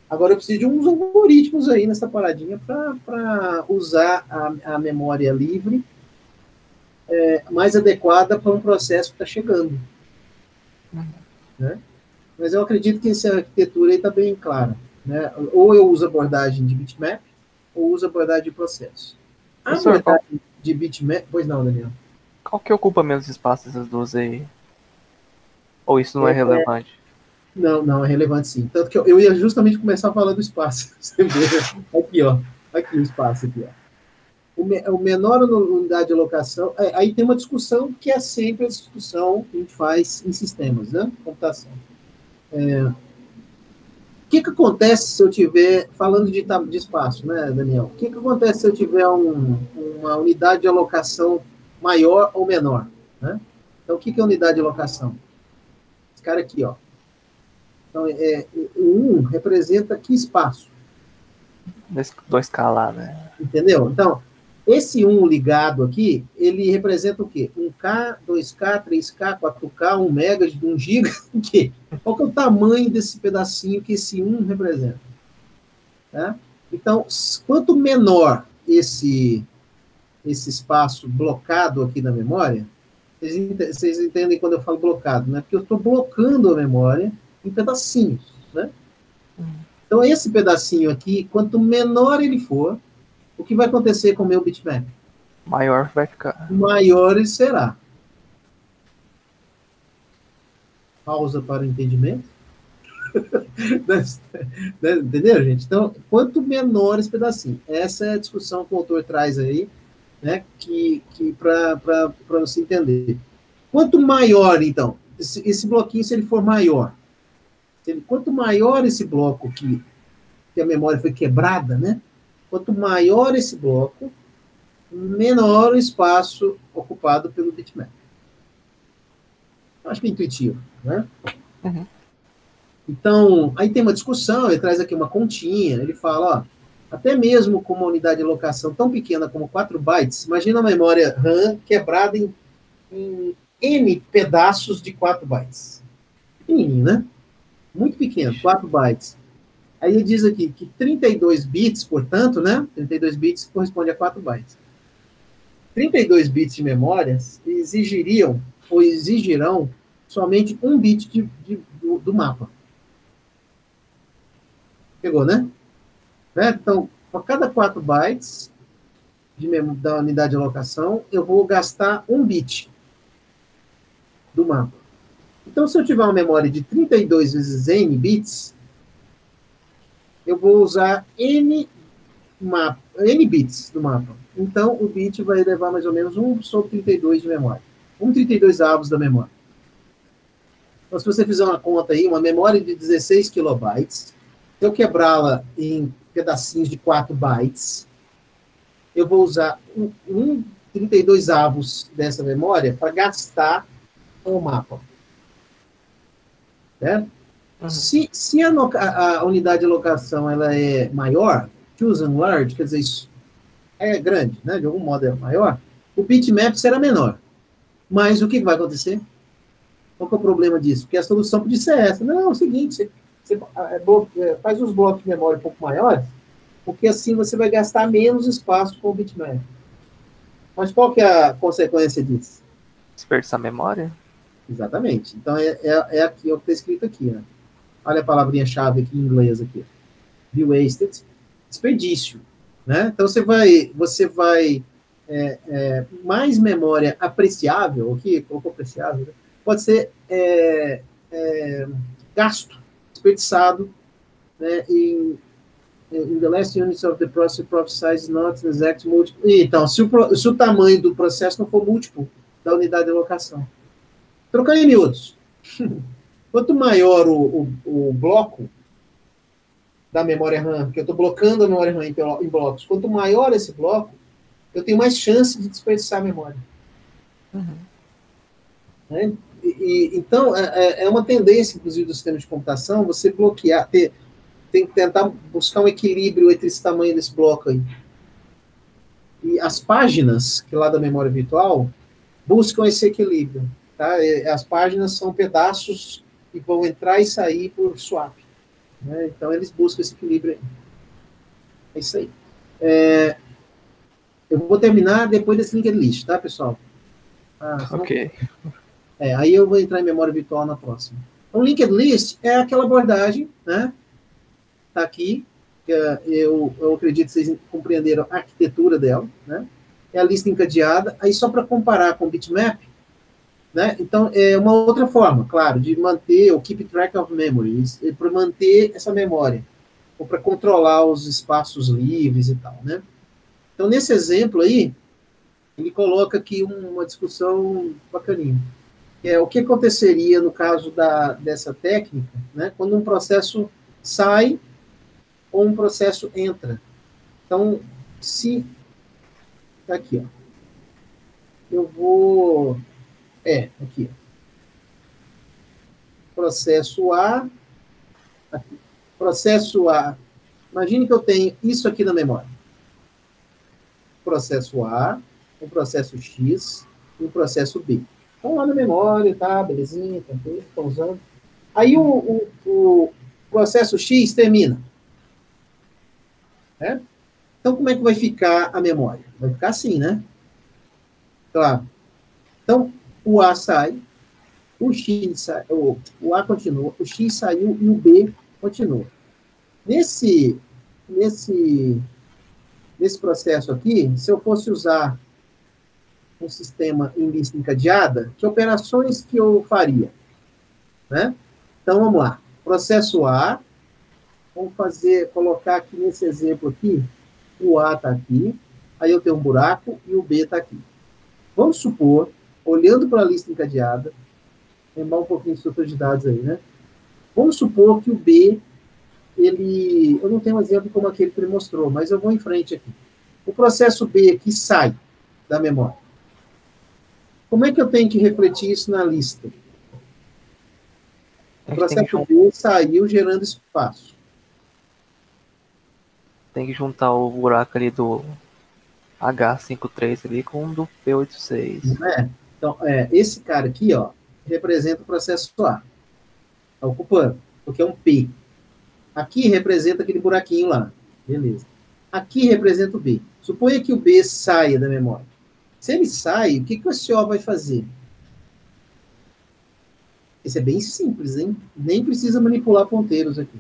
Agora, eu preciso de uns algoritmos aí nessa paradinha para usar a memória livre mais adequada para um processo que está chegando. Né? Mas eu acredito que essa arquitetura aí está bem clara. Né? Ou eu uso abordagem de bitmap, ou uso abordagem de processo. A abordagem de bitmap... Pois não, Daniel. Qual que ocupa menos espaço dessas duas aí? Ou isso não é relevante? Não, é relevante sim. Tanto que eu ia justamente começar a falar do espaço. Você vê? Aqui, ó. Aqui o espaço, aqui, ó. O menor unidade de alocação... Aí tem uma discussão que é sempre a discussão que a gente faz em sistemas, né? Computação. O que acontece se eu tiver... Falando de espaço, né, Daniel? O que acontece se eu tiver uma unidade de alocação maior ou menor? Né? Então, o que é unidade de alocação? Esse cara aqui, ó. Então, o 1 representa que espaço? 2K lá, né? Entendeu? Então, esse 1 ligado aqui, ele representa o quê? 1K, 2K, 3K, 4K, 1 mega, 1 giga, o quê? Qual que é o tamanho desse pedacinho que esse 1 representa? Tá? Então, quanto menor esse espaço blocado aqui na memória, vocês entendem quando eu falo blocado, né? Porque eu estou blocando a memória em pedacinhos, né? Então, esse pedacinho aqui, quanto menor ele for, o que vai acontecer com o meu bitmap? Maior vai ficar. Maior ele será. Pausa para o entendimento. Entendeu, gente? Então, quanto menor esse pedacinho. Essa é a discussão que o autor traz aí, né? Para você entender. Quanto maior, então, esse bloquinho, se ele for maior, quanto maior esse bloco que a memória foi quebrada, né? Quanto maior esse bloco, menor o espaço ocupado pelo bitmap. Acho que é intuitivo, né? Uhum. Então, aí tem uma discussão, ele traz aqui uma continha, ele fala, ó, até mesmo com uma unidade de alocação tão pequena como 4 bytes, imagina a memória RAM quebrada em N pedaços de 4 bytes. Pequenininho, né? Muito pequeno, 4 bytes. Aí ele diz aqui que 32 bits, portanto, né? 32 bits corresponde a 4 bytes. 32 bits de memória exigiriam, ou exigirão, somente 1 bit do mapa. Pegou, né? Então, a cada 4 bytes da unidade de alocação, eu vou gastar 1 bit do mapa. Então, se eu tiver uma memória de 32 vezes n bits, eu vou usar n bits do mapa. Então, o bit vai levar mais ou menos 1 sobre 32 de memória. 1/32 avos da memória. Então, se você fizer uma conta aí, uma memória de 16 kilobytes, se eu quebrá-la em pedacinhos de 4 bytes, eu vou usar 1/32 avos dessa memória para gastar o mapa. Certo? Uhum. Se a unidade de alocação ela é maior, chosen large, quer dizer, isso é grande, né? De algum modo é maior, o bitmap será menor. Mas o que vai acontecer? Qual que é o problema disso? Porque a solução podia ser essa. Não, é o seguinte, você faz os blocos de memória um pouco maiores, porque assim você vai gastar menos espaço com o bitmap. Mas qual que é a consequência disso? Dispersar a memória? Exatamente. Então, é aqui, é o que está escrito aqui, né? Olha a palavrinha-chave aqui em inglês aqui. Be wasted. Desperdício. Né? Então, você vai mais memória apreciável, aqui, colocou apreciável, né? Pode ser gasto, desperdiçado, né, in the last units of the process size not exact multiple. Então, se o tamanho do processo não for múltiplo da unidade de alocação. Trocando em miúdos. Quanto maior o bloco da memória RAM, que eu estou blocando a memória RAM em blocos, quanto maior esse bloco, eu tenho mais chance de desperdiçar a memória. Uhum. Né? Então, é uma tendência, inclusive, do sistema de computação, você bloquear, tem que tentar buscar um equilíbrio entre esse tamanho desse bloco aí. E as páginas, que lá da memória virtual, buscam esse equilíbrio. Tá? As páginas são pedaços que vão entrar e sair por swap. Né? Então, eles buscam esse equilíbrio aí. É isso aí. Eu vou terminar depois desse linked list, tá, pessoal? Ok. Aí eu vou entrar em memória virtual na próxima. Então, linked list é aquela abordagem, né? Tá aqui. Eu acredito que vocês compreenderam a arquitetura dela, né? É a lista encadeada. Aí, só para comparar com o bitmap, né? Então, é uma outra forma, claro, de manter o keep track of memories, para manter essa memória, ou para controlar os espaços livres e tal, né? Então, nesse exemplo aí, ele coloca aqui uma discussão bacaninha. O que aconteceria no caso dessa técnica, né? Quando um processo sai ou um processo entra. Então, se... Tá aqui, ó. Eu vou... aqui. Processo A. Aqui. Processo A. Imagine que eu tenho isso aqui na memória. Processo A, um processo X e um processo B. Estão lá na memória, tá? Belezinha, tranquilo, estão usando. Aí o processo X termina. Né? Então, como é que vai ficar a memória? Vai ficar assim, né? Claro. Então, o A sai, o X sai, o A continua, o X saiu e o B continua. Nesse processo aqui, se eu fosse usar um sistema em lista encadeada, que operações que eu faria? Né? Então, vamos lá. Processo A, vamos colocar aqui nesse exemplo aqui, o A está aqui, aí eu tenho um buraco e o B está aqui. Vamos supor, olhando para a lista encadeada, lembrar um pouquinho de estrutura de dados aí, né? Vamos supor que o B eu não tenho um exemplo como aquele que ele mostrou, mas eu vou em frente aqui. O processo B aqui sai da memória. Como é que eu tenho que refletir isso na lista? O processo B saiu gerando espaço. Tem que juntar o buraco ali do H53 ali com o do P86. Então, esse cara aqui, ó, representa o processo A. Tá ocupando, porque é um P. Aqui representa aquele buraquinho lá. Beleza. Aqui representa o B. Suponha que o B saia da memória. Se ele sai, o que o SO vai fazer? Isso é bem simples, hein? Nem precisa manipular ponteiros aqui.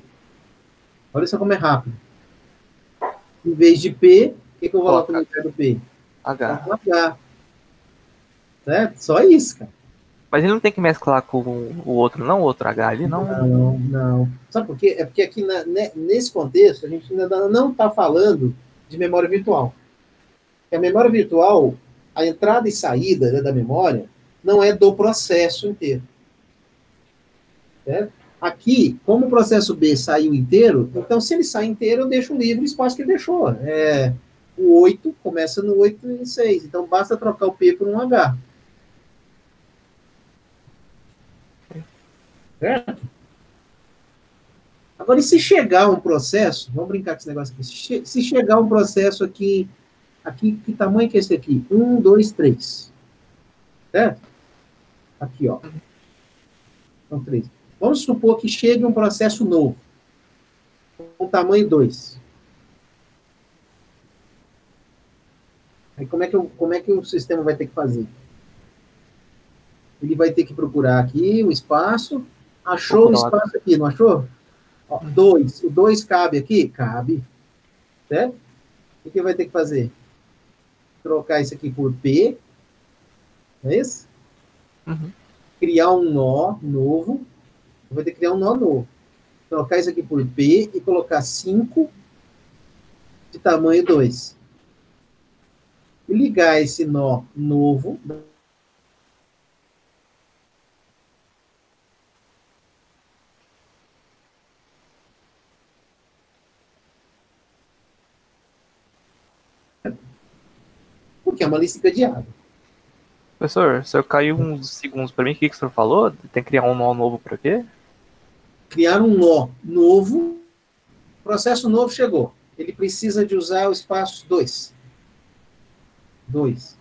Olha só como é rápido. Em vez de P, o que eu coloco no lugar do P? H. H. Certo? Só isso, cara. Mas ele não tem que mesclar com o outro, não? O outro H ali, não? Não. Sabe por quê? É porque aqui, nesse contexto, a gente ainda não está falando de memória virtual. Porque a memória virtual, a entrada e saída, né, da memória, não é do processo inteiro. Certo? Aqui, como o processo B saiu inteiro, então se ele sai inteiro, eu deixo livre o espaço que ele deixou. O 8 começa no 8 e 6. Então basta trocar o P por um H. Certo? Agora, e se chegar um processo, vamos brincar com esse negócio aqui, se chegar um processo aqui, que tamanho que é esse aqui? 1, 2, 3. Certo? Aqui, ó. São 3. Vamos supor que chegue um processo novo, com tamanho 2. Aí como é que o sistema vai ter que fazer? Ele vai ter que procurar aqui o espaço. Achou o espaço aqui, não achou? 2. O 2 cabe aqui? Cabe. Certo? O que vai ter que fazer? Trocar isso aqui por P. Não é isso? Uhum. Criar um nó novo. Vai ter que criar um nó novo. Trocar isso aqui por P e colocar 5 de tamanho 2. E ligar esse nó novo. Porque é uma lista encadeada. Professor, o senhor caiu uns segundos para mim. O que o senhor falou? Tem que criar um nó novo para quê? Criar um nó novo. Processo novo chegou. Ele precisa de usar o espaço 2. 2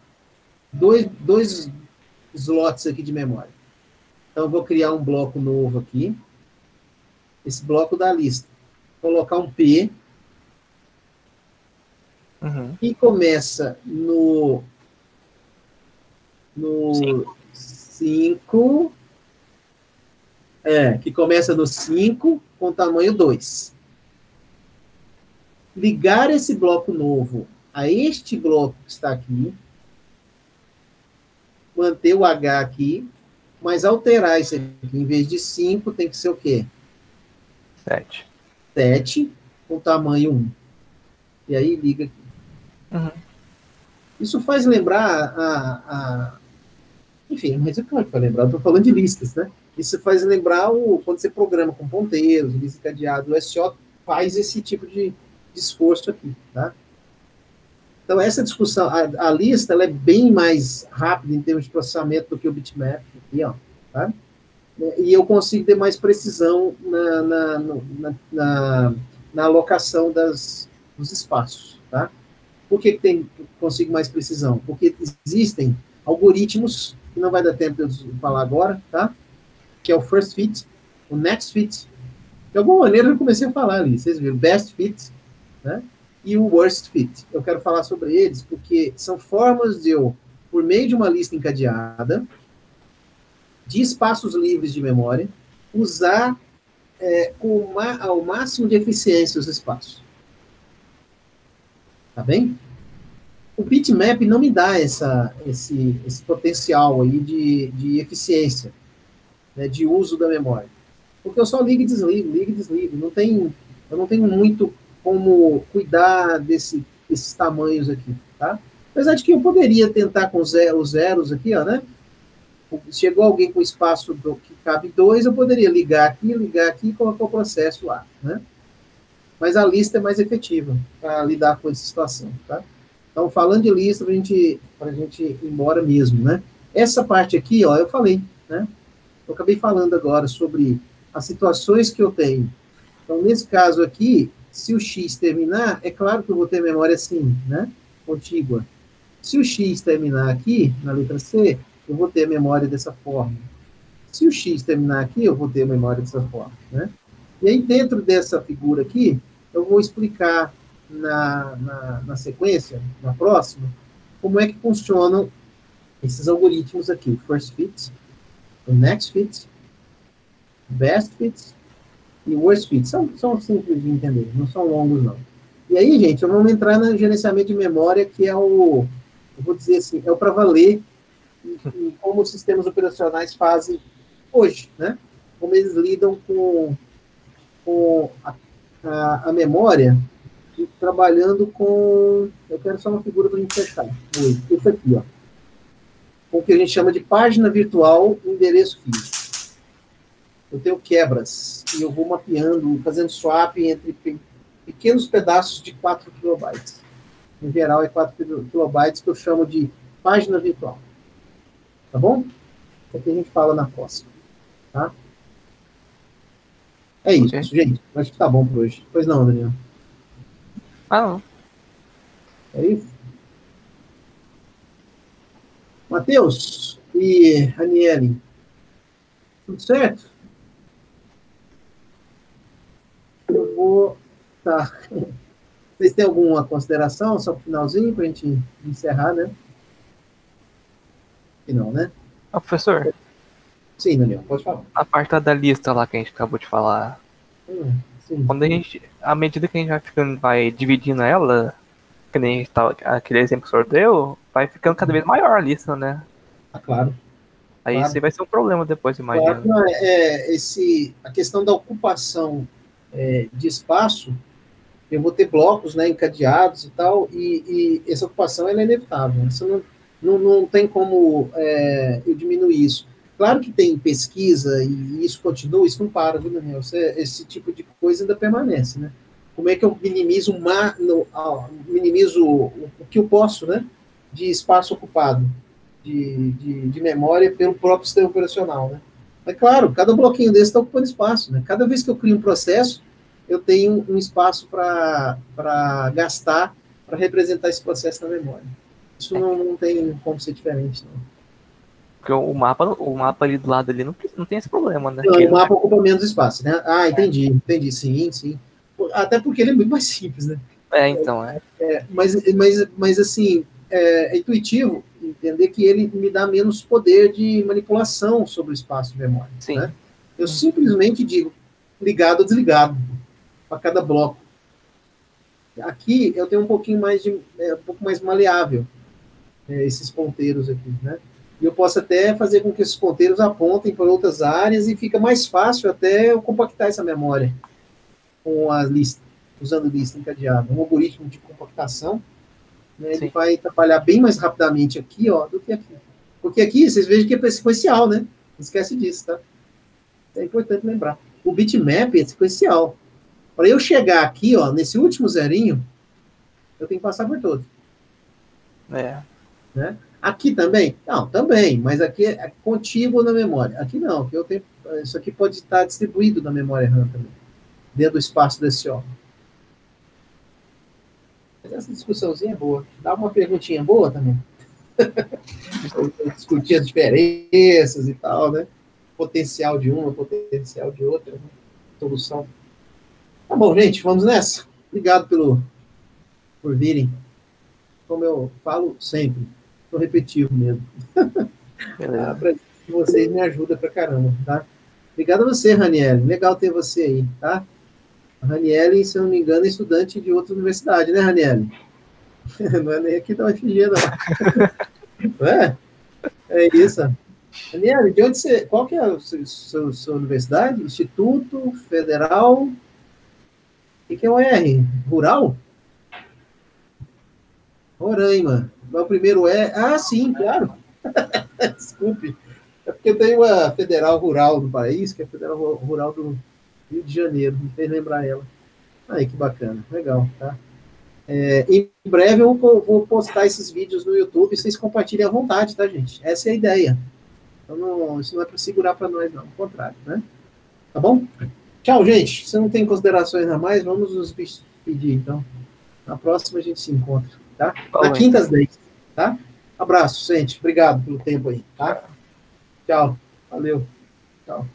slots aqui de memória. Então, eu vou criar um bloco novo aqui. Esse bloco da lista. Colocar um P. Uhum. E começa no 5. Que começa no 5 com tamanho 2. Ligar esse bloco novo a este bloco que está aqui. Manter o H aqui, mas alterar isso aqui. Em vez de 5, tem que ser o quê? 7. 7 com tamanho 1. E aí liga aqui. Uhum. Isso faz lembrar Enfim, mas é claro que vai lembrar, eu estou falando de listas, né? Isso faz lembrar quando você programa com ponteiros, lista cadeada, o SO faz esse tipo de esforço aqui, tá? Então, essa discussão, a lista, ela é bem mais rápida em termos de processamento do que o bitmap, aqui, ó, tá? E eu consigo ter mais precisão na alocação dos espaços, tá? Por que consigo mais precisão? Porque existem algoritmos, que não vai dar tempo de eu falar agora, tá? Que é o first fit, o next fit. De alguma maneira eu comecei a falar ali, vocês viram, best fit, né? E o worst fit. Eu quero falar sobre eles porque são formas de eu, por meio de uma lista encadeada, de espaços livres de memória, usar ao máximo de eficiência os espaços. Tá bem? O bitmap não me dá esse potencial aí de eficiência, né, de uso da memória. Porque eu só ligo e desligo, ligo e desligo. Eu não tenho muito como cuidar desses tamanhos aqui, tá? Apesar de que eu poderia tentar com os zeros aqui, ó, né? Chegou alguém com espaço que cabe 2, eu poderia ligar aqui e colocar o processo lá, né? mas a lista é mais efetiva para lidar com essa situação, tá? Então, falando de lista, para a gente ir embora mesmo, né? Essa parte aqui, ó, eu falei, né? Eu acabei falando agora sobre as situações que eu tenho. Então, nesse caso aqui, se o X terminar, é claro que eu vou ter memória assim, né? Contígua. Se o X terminar aqui, na letra C, eu vou ter a memória dessa forma. Se o X terminar aqui, eu vou ter a memória dessa forma, né? E aí, dentro dessa figura aqui, eu vou explicar na sequência, na próxima, como é que funcionam esses algoritmos aqui. O first fit, o next fit, best fit e o worst fit. São simples de entender, não são longos, não. E aí, gente, vamos entrar no gerenciamento de memória, que é eu vou dizer assim, é o para valer e como os sistemas operacionais fazem hoje, né? Como eles lidam com a memória e trabalhando com... Eu quero só uma figura para a gente fechar. Isso aqui, ó. Com o que a gente chama de página virtual e endereço físico. Eu tenho quebras e eu vou mapeando, fazendo swap entre pequenos pedaços de 4 kilobytes. Em geral, é 4 kilobytes que eu chamo de página virtual. Tá bom? Isso aqui a gente fala na próxima. Tá? É isso, okay, gente. Acho que tá bom por hoje. Pois não, Daniel? Ah, não. É isso? Matheus e Aniele, tudo certo? Eu vou... Tá. Vocês têm alguma consideração, só para o finalzinho, para a gente encerrar, né? E não, né? Ah, professor. Sim, Daniel, pode falar. A parte da lista lá que a gente acabou de falar. Sim. Quando à medida que a gente vai dividindo ela, que nem aquele exemplo que o senhor deu, vai ficando cada vez maior a lista, né? Ah, claro. Aí claro. Isso vai ser um problema depois, imagina. Claro, a questão da ocupação de espaço, eu vou ter blocos, né, encadeados e tal, e essa ocupação ela é inevitável. Isso não tem como eu diminuir isso. Claro que tem pesquisa e isso continua, isso não para, viu, Daniel? Esse tipo de coisa ainda permanece, né? Como é que eu minimizo o que eu posso, né, de espaço ocupado, de memória pelo próprio sistema operacional, né? É claro, cada bloquinho desse está ocupando espaço, né? Cada vez que eu crio um processo, eu tenho um espaço para gastar, para representar esse processo na memória. Isso não tem como ser diferente, não. Porque o mapa ali do lado ali não tem esse problema, né? Não, o mapa ocupa menos espaço, né? Ah, entendi, sim. Até porque ele é muito mais simples, né? Então. Mas assim, é intuitivo entender que ele me dá menos poder de manipulação sobre o espaço de memória. Sim. Né? Eu simplesmente digo ligado ou desligado para cada bloco. Aqui eu tenho um pouquinho mais um pouco mais maleável esses ponteiros aqui, né? E eu posso até fazer com que esses ponteiros apontem para outras áreas e fica mais fácil até eu compactar essa memória com a lista, usando lista encadeada. Um algoritmo de compactação, né, ele vai trabalhar bem mais rapidamente aqui, ó, do que aqui. Porque aqui, vocês vejam que é sequencial, né? Não esquece disso, tá? É importante lembrar. O bitmap é sequencial. Para eu chegar aqui, ó, nesse último zerinho, eu tenho que passar por todo. Né? Aqui também? Não, também, mas aqui é contíguo na memória. Aqui não, aqui eu tenho, isso aqui pode estar distribuído na memória RAM também, dentro do espaço desse ó. Mas essa discussãozinha é boa. Dá uma perguntinha boa também. Discutir as diferenças e tal, né? Potencial de uma, potencial de outra, né? Solução. Tá bom, gente, vamos nessa. Obrigado por virem. Como eu falo sempre, estou repetitivo mesmo. Vocês me ajudam pra caramba, tá? Obrigado a você, Raniele. Legal ter você aí, tá? A Raniele, se eu não me engano, é estudante de outra universidade, né, Raniele? Não é nem aqui da UFG, não. Não é? É isso. Raniele, de onde você... Qual que é a sua universidade? Instituto Federal... O que é o R? Rural? Roraima. O primeiro é... Ah, sim, claro. Desculpe. É porque tem uma Federal Rural do país, que é a Federal Rural do Rio de Janeiro. Me fez lembrar ela. Aí, que bacana. Legal, tá? Em breve eu vou postar esses vídeos no YouTube, vocês compartilhem à vontade, tá, gente? Essa é a ideia. Então, isso não é para segurar para nós, não. Ao contrário, né? Tá bom? Tchau, gente. Se não tem considerações a mais, vamos nos despedir, então. Na próxima a gente se encontra, tá? Na quinta às 10, tá? Abraço, gente. Obrigado pelo tempo aí, tá? Tchau. Valeu. Tchau.